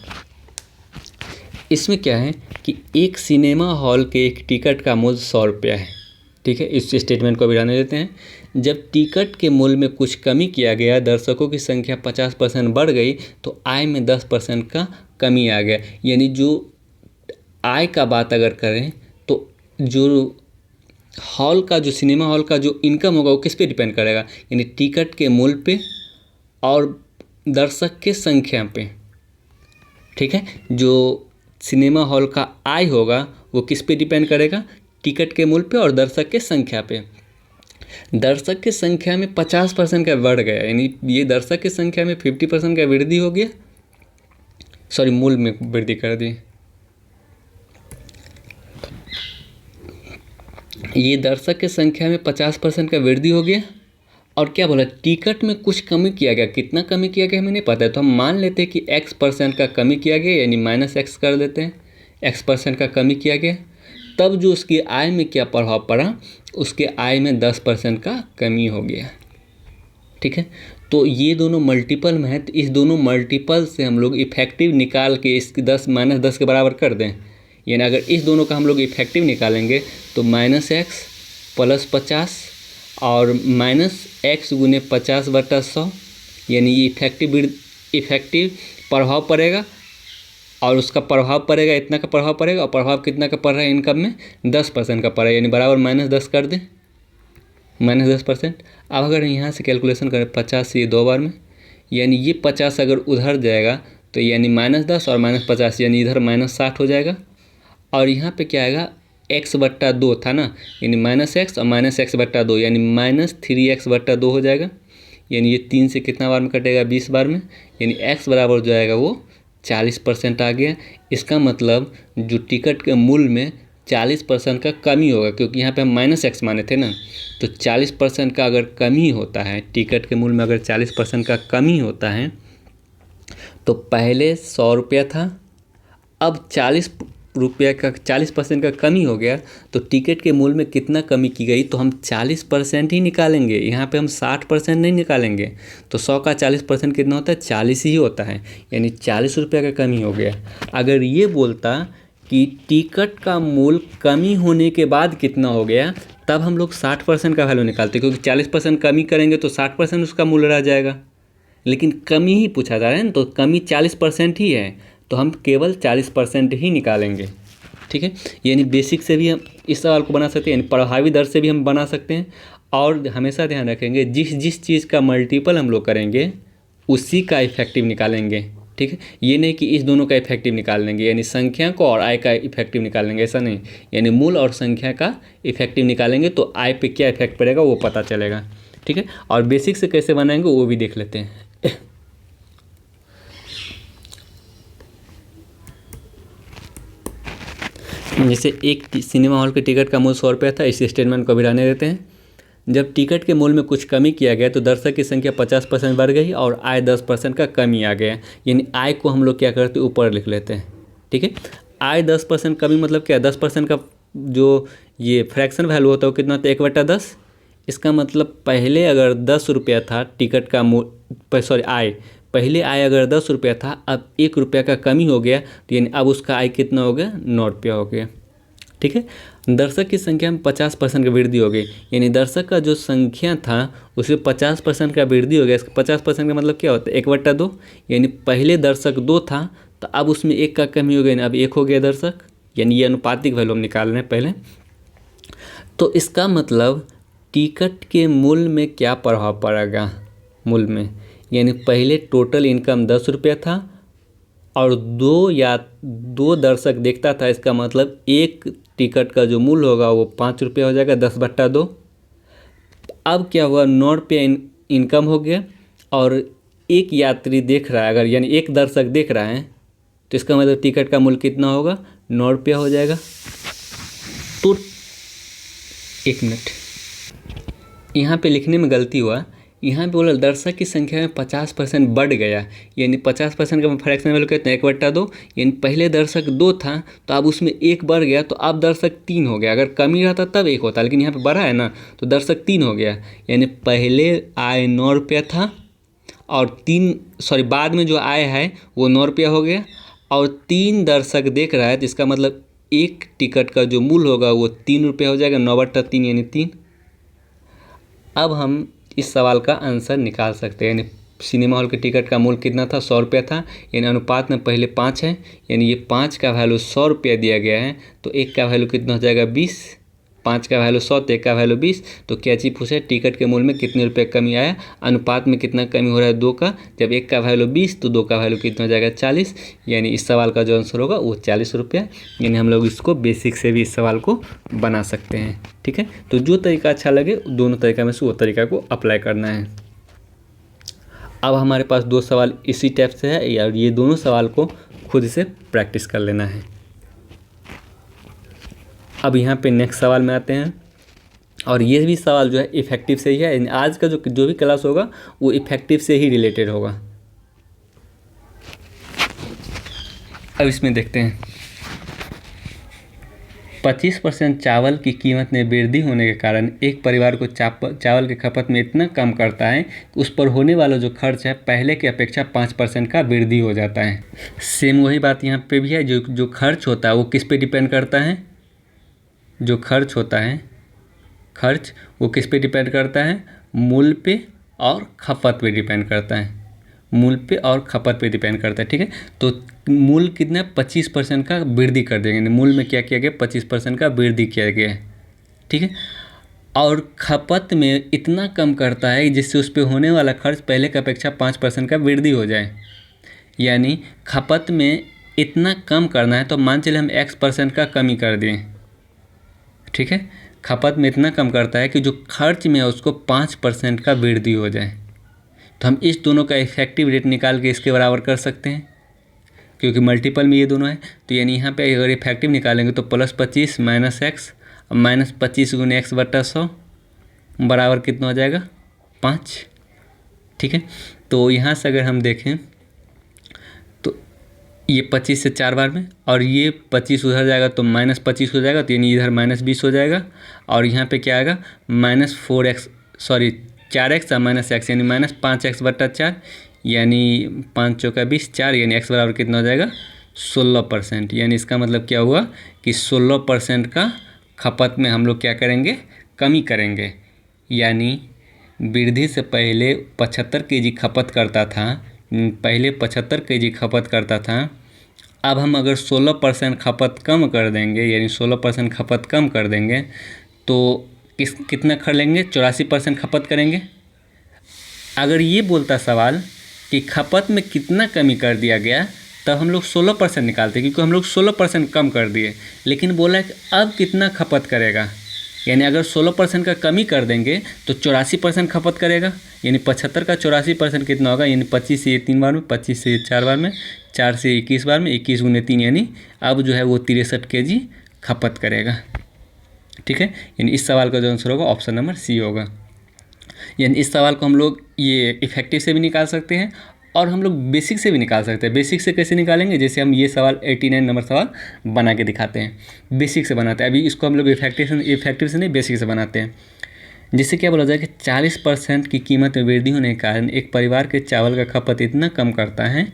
इसमें क्या है कि एक सिनेमा हॉल के एक टिकट का मूल्य 100 रुपया है, ठीक है। इस स्टेटमेंट को भी रहने देते हैं। जब टिकट के मूल्य में कुछ कमी किया गया, दर्शकों की संख्या 50% बढ़ गई तो आय में 10% का कमी आ गया। यानी जो आय का बात अगर करें तो जो हॉल का, जो सिनेमा हॉल का जो इनकम होगा वो किस पे डिपेंड करेगा, यानी टिकट के मूल्य पे और दर्शक के संख्या पे, ठीक है। जो सिनेमा हॉल का आय होगा वो किस पे डिपेंड करेगा, टिकट के मूल्य पे और दर्शक के संख्या पे। दर्शक की संख्या में 50% का बढ़ गया, यानी ये दर्शक की संख्या में 50% का वृद्धि हो गया, सॉरी मूल्य में वृद्धि कर दी। ये दर्शक की संख्या में 50% का वृद्धि हो गया। और क्या बोला, टिकट में कुछ कमी किया गया, कितना कमी किया गया हमें नहीं पता है, तो हम मान लेते हैं कि x% का कमी किया गया, यानी -x कर देते हैं, x% का कमी किया गया। तब जो उसकी आय में क्या प्रभाव पड़ा, उसके आय में 10% का कमी हो गया, ठीक है। तो ये दोनों मल्टीपल में है, तो इस दोनों मल्टीपल से हम लोग इफेक्टिव निकाल के इसकी 10 -10 के बराबर कर दें। यानी अगर इस दोनों का हम लोग इफेक्टिव निकालेंगे तो -x + 50 और -x गुने 50/100, यानी ये इफेक्टिव प्रभाव पड़ेगा और उसका प्रभाव पड़ेगा, इतना का प्रभाव पड़ेगा। और प्रभाव कितना का पड़ रहा है इनकम में, 10% का पड़ रहा है, यानी बराबर -10 कर दें, -10%। अब अगर यहाँ से कैलकुलेशन करें 50 से ये 2 बार में, यानी ये 50 अगर उधर जाएगा तो यानी -10 और -50, यानी इधर -60 हो जाएगा। और यहाँ पे क्या आएगा, x/2 था ना, यानी -x और -x/2, यानी -3x/2 हो जाएगा। यानी ये 3 से कितना बार में कटेगा, 20 बार में, यानी x बराबर जो आएगा वो 40% आ गया। इसका मतलब जो टिकट के मूल्य में 40% का कमी होगा, क्योंकि यहाँ पे हम -x माने थे ना, तो 40% का अगर कमी होता है, टिकट के मूल्य में अगर 40% का कमी होता है तो पहले 100 रुपया था, अब 40 रुपया का 40% का कमी हो गया, तो टिकट के मूल्य में कितना कमी की गई, तो हम 40% ही निकालेंगे। यहाँ पे हम 60% नहीं निकालेंगे। तो 100 का 40% कितना होता है, 40 ही होता है, यानी 40 रुपया का कमी हो गया। अगर ये बोलता कि टिकट का मूल्य कमी होने के बाद कितना हो गया, तब हम लोग 60% का वैल्यू निकालते, क्योंकि 40% कमी करेंगे तो 60% उसका मूल्य रह जाएगा। लेकिन कमी ही पूछा जा रहा है ना, तो कमी 40% ही है, तो हम केवल 40% ही निकालेंगे। ठीक है, यानी बेसिक से भी हम इस सवाल को बना सकते हैं, यानी प्रभावी दर से भी हम बना सकते हैं। और हमेशा ध्यान रखेंगे जिस जिस चीज़ का मल्टीपल हम लोग करेंगे उसी का इफेक्टिव निकालेंगे। ठीक है, ये नहीं कि इस दोनों का इफेक्टिव निकाल लेंगे, यानी संख्या को और आय का इफेक्टिव निकाल लेंगे, ऐसा नहीं। यानी मूल और संख्या का इफेक्टिव निकालेंगे तो आय पे क्या इफेक्ट पड़ेगा वो पता चलेगा। ठीक है, और बेसिक से कैसे बनाएंगे वो भी देख लेते हैं। जैसे एक सिनेमा हॉल के टिकट का मूल्य 100 रुपया था, इस स्टेटमेंट को भी रहने देते हैं। जब टिकट के मूल्य में कुछ कमी किया गया तो दर्शक की संख्या 50% बढ़ गई और आय 10% का कमी आ गया। यानी आय को हम लोग क्या करते हैं, ऊपर लिख लेते हैं। ठीक है, आय 10% कमी मतलब क्या, 10% का जो ये फ्रैक्शन वैल्यू होता है वो कितना होता है, 1/10। इसका मतलब पहले अगर 10 रुपया था टिकट का आय, पहले आय अगर 10 रुपया था, अब 1 रुपया का कमी हो गया, तो यानी अब उसका आय कितना हो गया, 9 रुपया हो गया। ठीक है, दर्शक की संख्या में 50% का वृद्धि हो गई, यानी दर्शक का जो संख्या था उसमें 50% का वृद्धि हो गया। इसका 50% का मतलब क्या होता है, 1/2। यानी पहले दर्शक 2 था तो अब उसमें 1 का कमी हो गया, अब 1 हो गया दर्शक। यानी ये अनुपातिक वैल्यू हम निकाल रहे हैं पहले। तो इसका मतलब टिकट के मूल्य में क्या प्रभाव पड़ेगा, मूल्य में, यानी पहले टोटल इनकम 10 रुपया था और 2 दर्शक देखता था, इसका मतलब एक टिकट का जो मूल्य होगा वो 5 रुपया हो जाएगा, 10/2। अब क्या हुआ, 9 रुपया इनकम हो गया और एक यात्री देख रहा है, अगर यानी एक दर्शक देख रहा है तो इसका मतलब टिकट का मूल्य कितना होगा, 9 रुपया हो जाएगा। तो 1 मिनट, यहाँ पे लिखने में गलती हुआ, यहाँ पे बोला दर्शक की संख्या में 50% बढ़ गया, यानी 50% का फ्रैक्शन वैल्यू कितना है, 1/2। यानी पहले दर्शक 2 था तो अब उसमें 1 बढ़ गया, तो अब दर्शक 3 हो गया। अगर कमी रहता तब 1 होता, लेकिन यहाँ पे बढ़ा है ना, तो दर्शक 3 हो गया। यानी पहले आय 9 रुपया था और बाद में जो आय है वो 9 रुपया हो गया और 3 दर्शक देख रहा है, तो इसका मतलब एक टिकट का जो मूल्य होगा वो 3 रुपया हो जाएगा, 9/3 यानी 3। अब हम इस सवाल का आंसर निकाल सकते हैं। यानी सिनेमा हॉल के टिकट का मूल्य कितना था, 100 रुपया था, यानी अनुपात में पहले 5 है, यानी ये 5 का वैल्यू 100 रुपया दिया गया है, तो 1 का वैल्यू कितना हो जाएगा, 20। 5 का वैल्यू 100 तो 1 का वैल्यू 20। तो क्या चीज़ पूछा है, टिकट के मूल्य में कितने रुपये कमी आया, अनुपात में कितना कमी हो रहा है, 2 का। जब 1 का वैल्यू 20 तो 2 का वैल्यू कितना हो जाएगा, 40। यानी इस सवाल का जो आंसर होगा वो 40 रुपया। यानी हम लोग इसको बेसिक से भी इस सवाल को बना सकते हैं। ठीक है, तो जो तरीका अच्छा लगे दोनों तरीका में से वो तरीका को अप्लाई करना है। अब हमारे पास 2 सवाल इसी टाइप से है, या ये दोनों सवाल को खुद से प्रैक्टिस कर लेना है। अब यहाँ पे नेक्स्ट सवाल में आते हैं, और ये भी सवाल जो है इफेक्टिव से ही है, यानी आज का जो भी क्लास होगा वो इफेक्टिव से ही रिलेटेड होगा। अब इसमें देखते हैं, 25% चावल की कीमत में वृद्धि होने के कारण एक परिवार को चावल की खपत में इतना कम करता है कि उस पर होने वाला जो खर्च है पहले की अपेक्षा 5% का वृद्धि हो जाता है। सेम वही बात यहाँ पे भी है, जो खर्च होता है वो किस पे डिपेंड करता है, जो खर्च होता है, खर्च वो किस पे डिपेंड करता है, मूल्य पे और खपत पे डिपेंड करता है, मूल्य पे और खपत पे डिपेंड करता है। ठीक है, तो मूल्य कितना, 25% का वृद्धि कर देंगे, मूल्य में क्या किया गया, 25% का वृद्धि किया गया है। ठीक है, और खपत में इतना कम करता है जिससे उस पर होने वाला खर्च पहले की अपेक्षा 5% का वृद्धि हो जाए। यानी खपत में इतना कम करना है, तो मान चले हम X% का कमी कर दें। ठीक है, खपत में इतना कम करता है कि जो खर्च में है उसको 5% का वृद्धि हो जाए। तो हम इस दोनों का इफेक्टिव रेट निकाल के इसके बराबर कर सकते हैं, क्योंकि मल्टीपल में ये दोनों है। तो यानी यहाँ पे अगर इफेक्टिव निकालेंगे तो +25 - x, -25 × x/100 बराबर कितना हो जाएगा, 5। ठीक है, तो यहाँ से अगर हम देखें तो ये 25 से 4 बार में, और ये 25 उधर जाएगा तो -25 हो जाएगा, तो यानी इधर -20 हो जाएगा। और यहाँ पे क्या आएगा, -4x 4x और -x, यानी -5x/4, यानी 5 चौका 20, 4, यानी x बराबर कितना हो जाएगा, 16%। यानी इसका मतलब क्या हुआ कि 16% का खपत में हम लोग क्या करेंगे, कमी करेंगे। यानी वृद्धि से पहले 75 केजी खपत करता था, पहले 75 केजी खपत करता था, अब हम अगर 16% खपत कम कर देंगे, यानी 16% खपत कम कर देंगे तो कितना कर लेंगे, 84% खपत करेंगे। अगर ये बोलता सवाल कि खपत में कितना कमी कर दिया गया, तब हम लोग 16% निकालते, क्योंकि हम लोग 16% कम कर दिए। लेकिन बोला कि अब कितना खपत करेगा, यानी अगर 16% का कमी कर देंगे तो 84% खपत करेगा, यानी 75 का 84% कितना होगा, यानी 25 से 3 बार में, 25 से 4 बार में, 4 से 21 बार में, 21 गुने 3, यानी अब जो है वो 63 केजी खपत करेगा। ठीक है, यानी इस सवाल का जो आंसर होगा ऑप्शन नंबर सी होगा। यानी इस सवाल को हम लोग ये इफेक्टिव से भी निकाल सकते हैं और हम लोग बेसिक से भी निकाल सकते हैं। बेसिक से कैसे निकालेंगे, जैसे हम ये सवाल 89 नंबर सवाल बना के दिखाते हैं, बेसिक से बनाते हैं। अभी इसको हम लोग इफेक्टिव से नहीं, बेसिक से बनाते हैं। जिससे क्या बोला जाए कि 40% की कीमत में वृद्धि होने के कारण एक परिवार के चावल का खपत इतना कम करता है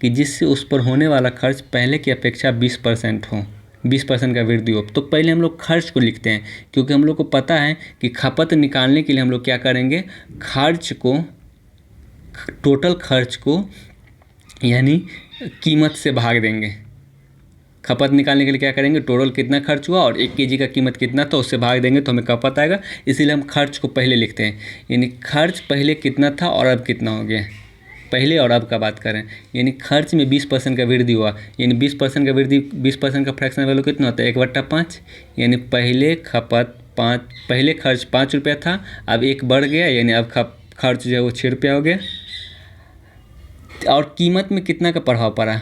कि जिससे उस पर होने वाला खर्च पहले की अपेक्षा 20% हो, 20% का वृद्धि हो। तो पहले हम लोग खर्च को लिखते हैं, क्योंकि हम लोग को पता है कि खपत निकालने के लिए हम लोग क्या करेंगे, खर्च को, टोटल खर्च को यानी कीमत से भाग देंगे। खपत निकालने के लिए क्या करेंगे, टोटल कितना खर्च हुआ और 1 केजी का कीमत कितना था उससे भाग देंगे तो हमें खपत आएगा। इसीलिए हम खर्च को पहले लिखते हैं, यानी खर्च पहले कितना था और अब कितना हो गया, पहले और अब का बात करें। यानी खर्च में 20% का वृद्धि हुआ, यानी 20% का वृद्धि, 20% का फ्रैक्शनल वैल्यू कितना होता है, 1/5, यानी पहले खर्च 5 रुपया था, अब 1 बढ़ गया, यानी अब खर्च जो है वो 6 रुपया हो गया। और कीमत में कितना का प्रभाव पड़ा,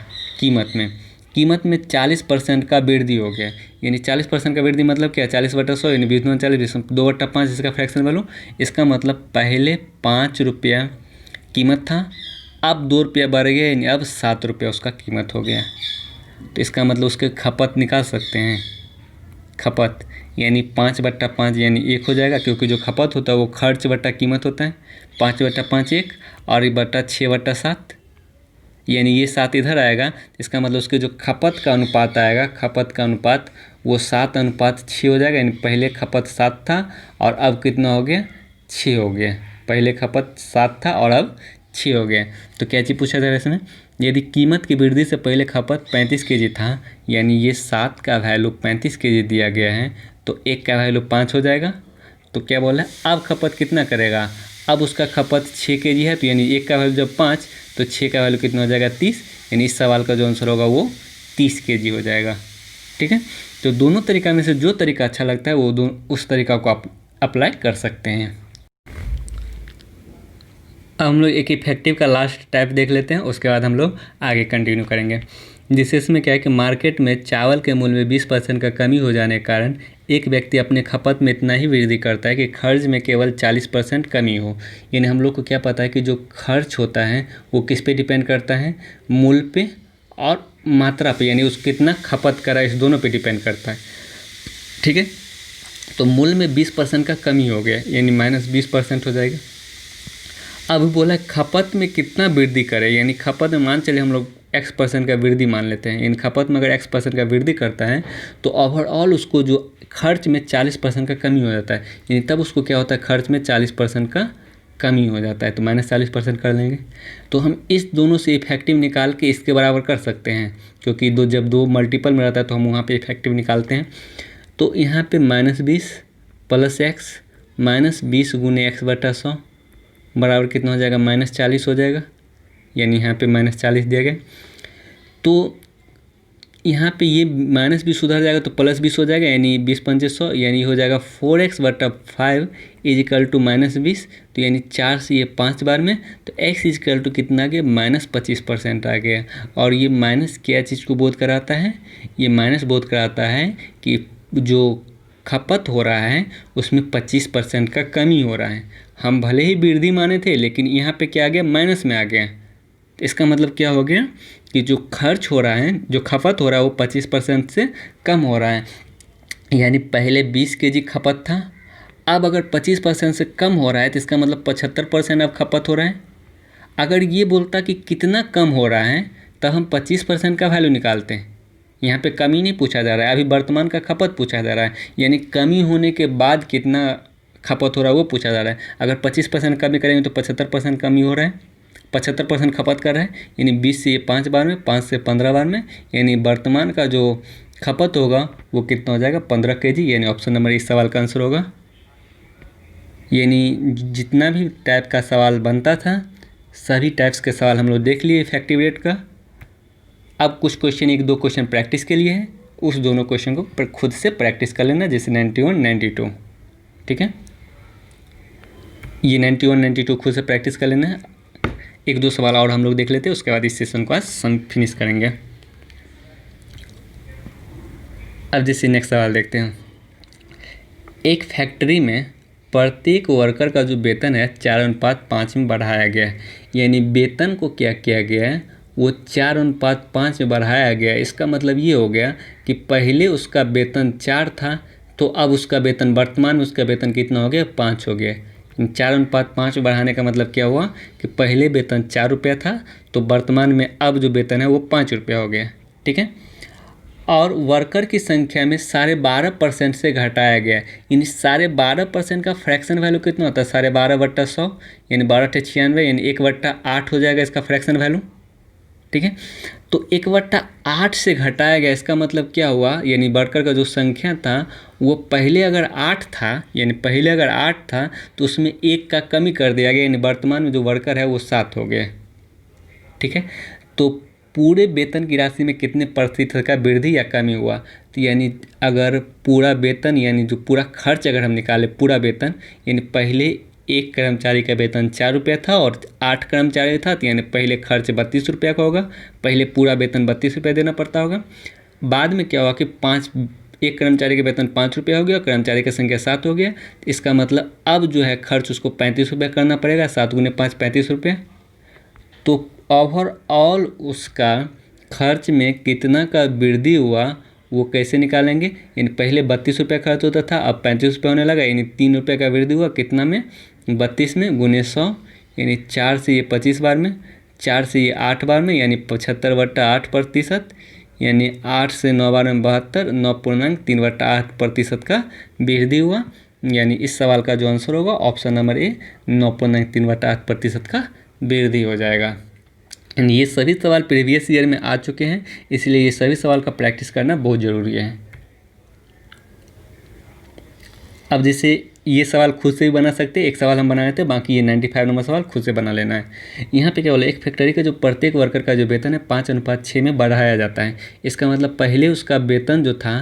कीमत में 40% का वृद्धि हो गया। यानी 40% का वृद्धि मतलब क्या, 40/100, यानी 20 2/5 इसका फ्रैक्शन वैल्यू। इसका मतलब पहले 5 रुपया कीमत था, अब 2 रुपया बढ़ गया, यानी अब 7 रुपया उसका कीमत हो गया। तो इसका मतलब उसके खपत निकाल सकते हैं। खपत यानी 5/5 यानी 1 हो जाएगा, क्योंकि जो खपत होता है वो खर्च बट्टा कीमत होता है। 5/5 1 और 6/7, यानी ये 7 इधर आएगा। इसका मतलब उसके जो खपत का अनुपात आएगा, खपत का अनुपात वो 7/6 हो जाएगा। यानी पहले खपत 7 था और अब कितना हो गया, 6 हो गया। पहले खपत 7 था और अब 6 हो गया। तो क्या चीज़ पूछा जा रहा है इसमें, यदि कीमत की वृद्धि से पहले खपत 35 केजी था, यानी ये 7 का वैल्यू 35 केजी दिया गया है, तो 1 का वैल्यू 5 हो जाएगा। तो क्या बोला, अब खपत कितना करेगा, अब उसका खपत 6 केजी है, तो यानी 1 का वैल्यू जब 5 तो 6 का वैल्यू कितना हो जाएगा, 30। यानी इस सवाल का जो आंसर होगा वो 30 केजी हो जाएगा। ठीक है, तो दोनों तरीका में से जो तरीका अच्छा लगता है वो उस तरीका को आप अप्लाई कर सकते हैं। अब हम लोग एक इफेक्टिव का लास्ट टाइप देख लेते हैं, उसके बाद हम लोग आगे कंटिन्यू करेंगे। जिससे इसमें क्या है कि मार्केट में चावल के मूल्य में 20% का कमी हो जाने के कारण एक व्यक्ति अपने खपत में इतना ही वृद्धि करता है कि खर्च में केवल 40% कमी हो। यानी हम लोग को क्या पता है कि जो खर्च होता है वो किस पे डिपेंड करता है, मूल्य पे और मात्रा पे, यानी उस कितना खपत करा, इस दोनों पे डिपेंड करता है। ठीक है, तो मूल्य में 20% का कमी हो गया, यानी -20% हो जाएगा। अब बोला खपत में कितना वृद्धि करे, यानी खपत में मान चले हम लोग X% का वृद्धि मान लेते हैं। यानी खपत में अगर X% का वृद्धि करता है तो ओवरऑल उसको जो खर्च में 40% का कमी हो जाता है। यानी तब उसको क्या होता है, खर्च में 40% का कमी हो जाता है, तो -40% कर लेंगे। तो हम इस दोनों से इफेक्टिव निकाल के इसके बराबर कर सकते हैं, क्योंकि जब दो मल्टीपल में रहता है तो हम वहाँ पे इफेक्टिव निकालते हैं। तो यहाँ पे -20 + x, -20 गुने x/100 बराबर कितना हो जाएगा, -40 हो जाएगा। यानी यहाँ पे -40 दिया गया, तो यहाँ पे ये -20 उधर जाएगा तो +20 हो जाएगा, यानी 20×5 100, यानी हो जाएगा 4x/5 = -20। तो यानी 4 से ये 5 बार में, तो x = कितना आ गया, -25% आ गया। और ये माइनस क्या चीज़ को बोध कराता है, ये माइनस बोध कराता है कि जो खपत हो रहा है उसमें 25% का कमी हो रहा है। हम भले ही वृद्धि माने थे, लेकिन यहाँ पे क्या आ गया, माइनस में आ गया। तो इसका मतलब क्या हो गया कि जो खर्च हो रहा है, जो खपत हो रहा है वो 25% से कम हो रहा है। यानी पहले 20 केजी खपत था, अब अगर 25% से कम हो रहा है तो इसका मतलब 75% अब खपत हो रहा है। अगर ये बोलता कि कितना कम हो रहा है तब हम 25% का वैल्यू निकालते हैं। यहाँ पे कमी नहीं पूछा जा रहा है, अभी वर्तमान का खपत पूछा जा रहा है। यानी कमी होने के बाद कितना खपत हो रहा है वो पूछा जा रहा है। अगर 25% कमी करेंगे तो 75% कमी हो रहा है, 75% खपत कर रहा है, यानी 20 से 5 बार में, 5 से 15 बार में, यानी वर्तमान का जो खपत होगा वो कितना हो जाएगा 15 kg, यानी ऑप्शन नंबर इस सवाल का आंसर होगा। यानी जितना भी टाइप का सवाल बनता था सभी टाइप्स के सवाल हम लोग देख लिए इफेक्टिव रेट का। अब कुछ क्वेश्चन, एक दो क्वेश्चन प्रैक्टिस के लिए है, उस दोनों क्वेश्चन को खुद से प्रैक्टिस कर लेना, जैसे 91, 92, ठीक है। ये 91, 92 खुद से प्रैक्टिस कर लेना है। एक दो सवाल और हम लोग देख लेते हैं, उसके बाद इस सेशन को आज फिनिश करेंगे। अब जैसे नेक्स्ट सवाल देखते हैं। एक फैक्ट्री में प्रत्येक वर्कर का जो वेतन है 4:5 में बढ़ाया गया है, यानी वेतन को क्या किया गया है वो 4:5 में बढ़ाया गया है। इसका मतलब ये हो गया कि पहले उसका वेतन 4 था तो अब उसका वेतन, वर्तमान में उसका वेतन कितना हो गया 5 हो गया। 4:5 में बढ़ाने का मतलब क्या हुआ कि पहले वेतन 4 रुपया था तो वर्तमान में अब जो वेतन है वो 5 रुपया हो गया, ठीक है। और वर्कर की संख्या में 12.5% से घटाया गया है, यानी 12.5% का फ्रैक्शन वैल्यू कितना होता है 12.5/100, यानी 12×96, यानी 1/8 हो जाएगा इसका फ्रैक्शन वैल्यू, ठीक है। तो 1/8 से घटाया गया, इसका मतलब क्या हुआ, यानी वर्कर का जो संख्या था वो पहले अगर 8 था, यानी पहले अगर 8 था तो उसमें 1 का कमी कर दिया गया, यानी वर्तमान में जो वर्कर है वो 7 हो गया, ठीक है। तो पूरे वेतन की राशि में कितने प्रतिशत का वृद्धि या कमी हुआ, तो यानी अगर पूरा वेतन, यानी जो पूरा खर्च अगर हम निकालें पूरा वेतन, यानी पहले एक कर्मचारी का वेतन 4 रुपया था और 8 कर्मचारी था, तो यानी पहले खर्च 32 रुपया का होगा, पहले पूरा वेतन 32 रुपया देना पड़ता होगा। बाद में क्या हुआ कि एक कर्मचारी का वेतन 5 रुपया हो गया, कर्मचारी की संख्या 7 हो गया, इसका मतलब अब जो है खर्च उसको 35 रुपया करना पड़ेगा, 7 × 5 35 रुपया। तो ओवरऑल उसका खर्च में कितना का वृद्धि हुआ वो कैसे निकालेंगे, यानी पहले 32 रुपया खर्च होता था अब 35 रुपया होने लगा, यानी 3 रुपये का वृद्धि हुआ, कितना में 32 में ×100, यानी 4 से ये 25 बार में, 4 से ये 8 बार में, यानी 75/8%, यानी 8 से 9 बार में 72, 9.3/8% का वृद्धि हुआ। यानी इस सवाल का जो आंसर होगा ऑप्शन नंबर ए 9.3/8% का वृद्धि हो जाएगा। ये सभी सवाल प्रीवियस ईयर में आ चुके हैं, इसलिए ये सभी सवाल का प्रैक्टिस करना बहुत ज़रूरी है। अब जैसे ये सवाल खुद से भी बना सकते हैं, एक सवाल हम बना लेते हैं, बाकी ये 95 नंबर सवाल खुद से बना लेना है। यहाँ पे क्या बोला, एक फैक्ट्री का जो प्रत्येक वर्कर का जो वेतन है 5:6 में बढ़ाया जाता है। इसका मतलब पहले उसका वेतन जो था,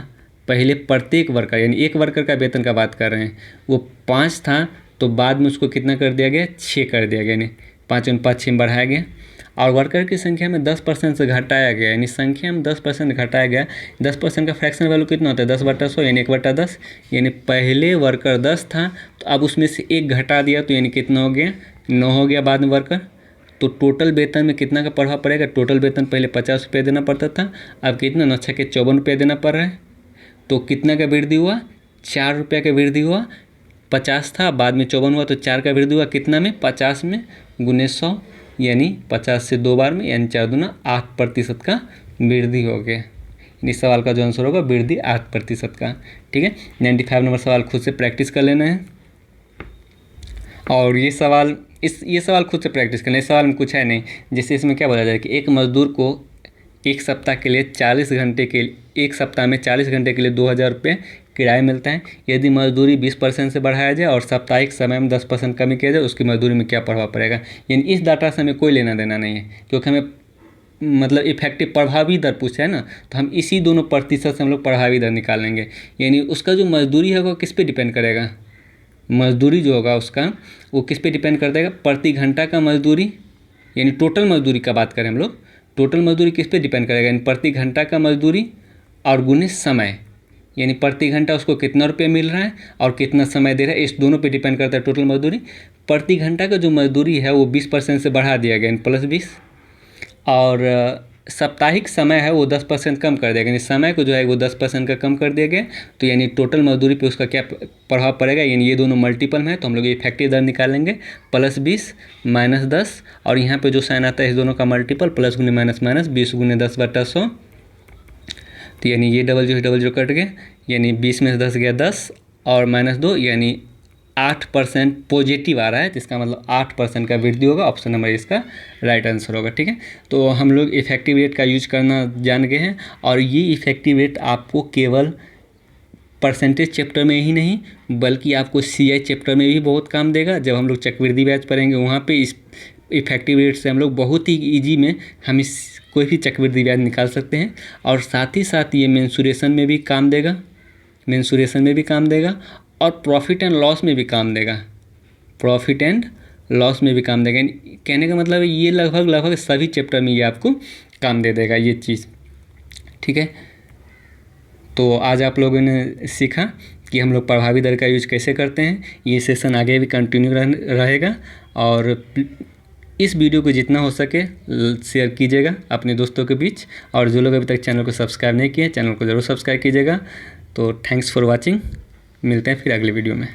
पहले प्रत्येक वर्कर, यानी एक वर्कर का वेतन का बात कर रहे हैं, वो 5 था तो बाद में उसको कितना कर दिया गया 6 कर दिया गया, यानी 5:6 में बढ़ाया गया। और वर्कर की संख्या में 10% से घटाया गया, यानी संख्या में 10% घटाया गया। 10% का फ्रैक्शन वैल्यू कितना होता है 10/100, यानी 1/10, यानी पहले वर्कर 10 था तो अब उसमें से 1 घटा दिया तो यानी कितना हो गया 9 हो गया बाद में वर्कर। तो टोटल वेतन में कितना का प्रभाव पड़ेगा, टोटल वेतन पहले 50 रुपये देना पड़ता था, अब कितना 9 × 6 = 54 रुपये देना पड़ रहा है। तो कितना का वृद्धि हुआ 4 रुपये का वृद्धि हुआ, 50 था बाद में 54 हुआ तो 4 का वृद्धि हुआ, कितना में 50 में ×100, यानी 50 से 2 बार में, यानी 4 दूना 8% का वृद्धि हो गया। इस सवाल का जो आंसर होगा वृद्धि 8% का, ठीक है। 95 नंबर सवाल खुद से प्रैक्टिस कर लेना है। और ये सवाल खुद से प्रैक्टिस करना है, इस सवाल में कुछ है नहीं। जैसे इसमें क्या बोला जाए कि एक मजदूर को एक सप्ताह के लिए 40 घंटे के एक सप्ताह में 40 घंटे के लिए 2000 रुपये किराया मिलता है। यदि मजदूरी 20% से बढ़ाया जाए और साप्ताहिक समय में 10% कमी किया जाए, उसकी मजदूरी में क्या प्रभाव पड़ेगा। यानी इस डाटा से हमें कोई लेना देना नहीं है, क्योंकि हमें मतलब इफेक्टिव प्रभावी दर पूछा है ना, तो हम इसी दोनों प्रतिशत से हम लोग प्रभावी दर निकालेंगे। यानी उसका जो मजदूरी है वो किस पे डिपेंड करेगा, मजदूरी जो होगा उसका वो किस पे डिपेंड कर देगा, प्रति घंटा का मजदूरी, यानी टोटल मजदूरी का बात करें हम लोग, टोटल मजदूरी किस पे डिपेंड करेगा, यानी प्रति घंटा का मजदूरी और गुने समय, यानी प्रति घंटा उसको कितना रुपये मिल रहा है और कितना समय दे रहा है, इस दोनों पे डिपेंड करता है टोटल मजदूरी। प्रति घंटा का जो मजदूरी है वो 20% से बढ़ा दिया गया, यानी +20, और साप्ताहिक समय है वो 10% कम कर दिया गया, यानी समय को जो है वो 10% का कम कर दिया गया। तो यानी टोटल मजदूरी पे उसका क्या प्रभाव पड़ेगा, यानी ये दोनों मल्टीपल में है तो हम लोग ये इफेक्टिव दर निकालेंगे, +20 - 10, और यहाँ पे जो साइन आता है इस दोनों का मल्टीपल, प्लस गुने माइनस माइनस 20 × 10/100, तो यानी ये डबल जीरो कट गए, यानी 20 में से 10 गया 10 और -2, यानी 8% पॉजिटिव आ रहा है, तो इसका मतलब 8% का वृद्धि होगा। ऑप्शन नंबर इसका राइट आंसर होगा। ठीक है, तो हम लोग इफेक्टिव रेट का यूज करना जान गए हैं, और ये इफेक्टिव रेट आपको केवल परसेंटेज चैप्टर में ही नहीं बल्कि आपको सीआई चैप्टर में भी बहुत काम देगा। जब हम लोग चक्रवृद्धि ब्याज पढ़ेंगे वहाँ पे इस इफेक्टिव रेट से हम लोग बहुत ही ईजी में हम इस कोई भी चक्रवृद्धि ब्याज निकाल सकते हैं। और साथ ही साथ ये मेंसुरेशन में भी काम देगा, मेंसुरेशन में भी काम देगा, और प्रॉफिट एंड लॉस में भी काम देगा, प्रॉफिट एंड लॉस में भी काम देगा। कहने का मतलब है ये लगभग सभी चैप्टर में ये आपको काम दे देगा ये चीज़। ठीक है, तो आज आप लोगों ने सीखा कि हम लोग प्रभावी दर का यूज कैसे करते हैं। ये सेशन आगे भी कंटिन्यू रहेगा, और इस वीडियो को जितना हो सके शेयर कीजिएगा अपने दोस्तों के बीच, और जो लोग अभी तक चैनल को सब्सक्राइब नहीं किए चैनल को ज़रूर सब्सक्राइब कीजिएगा। तो थैंक्स फॉर वॉचिंग, मिलते हैं फिर अगले वीडियो में।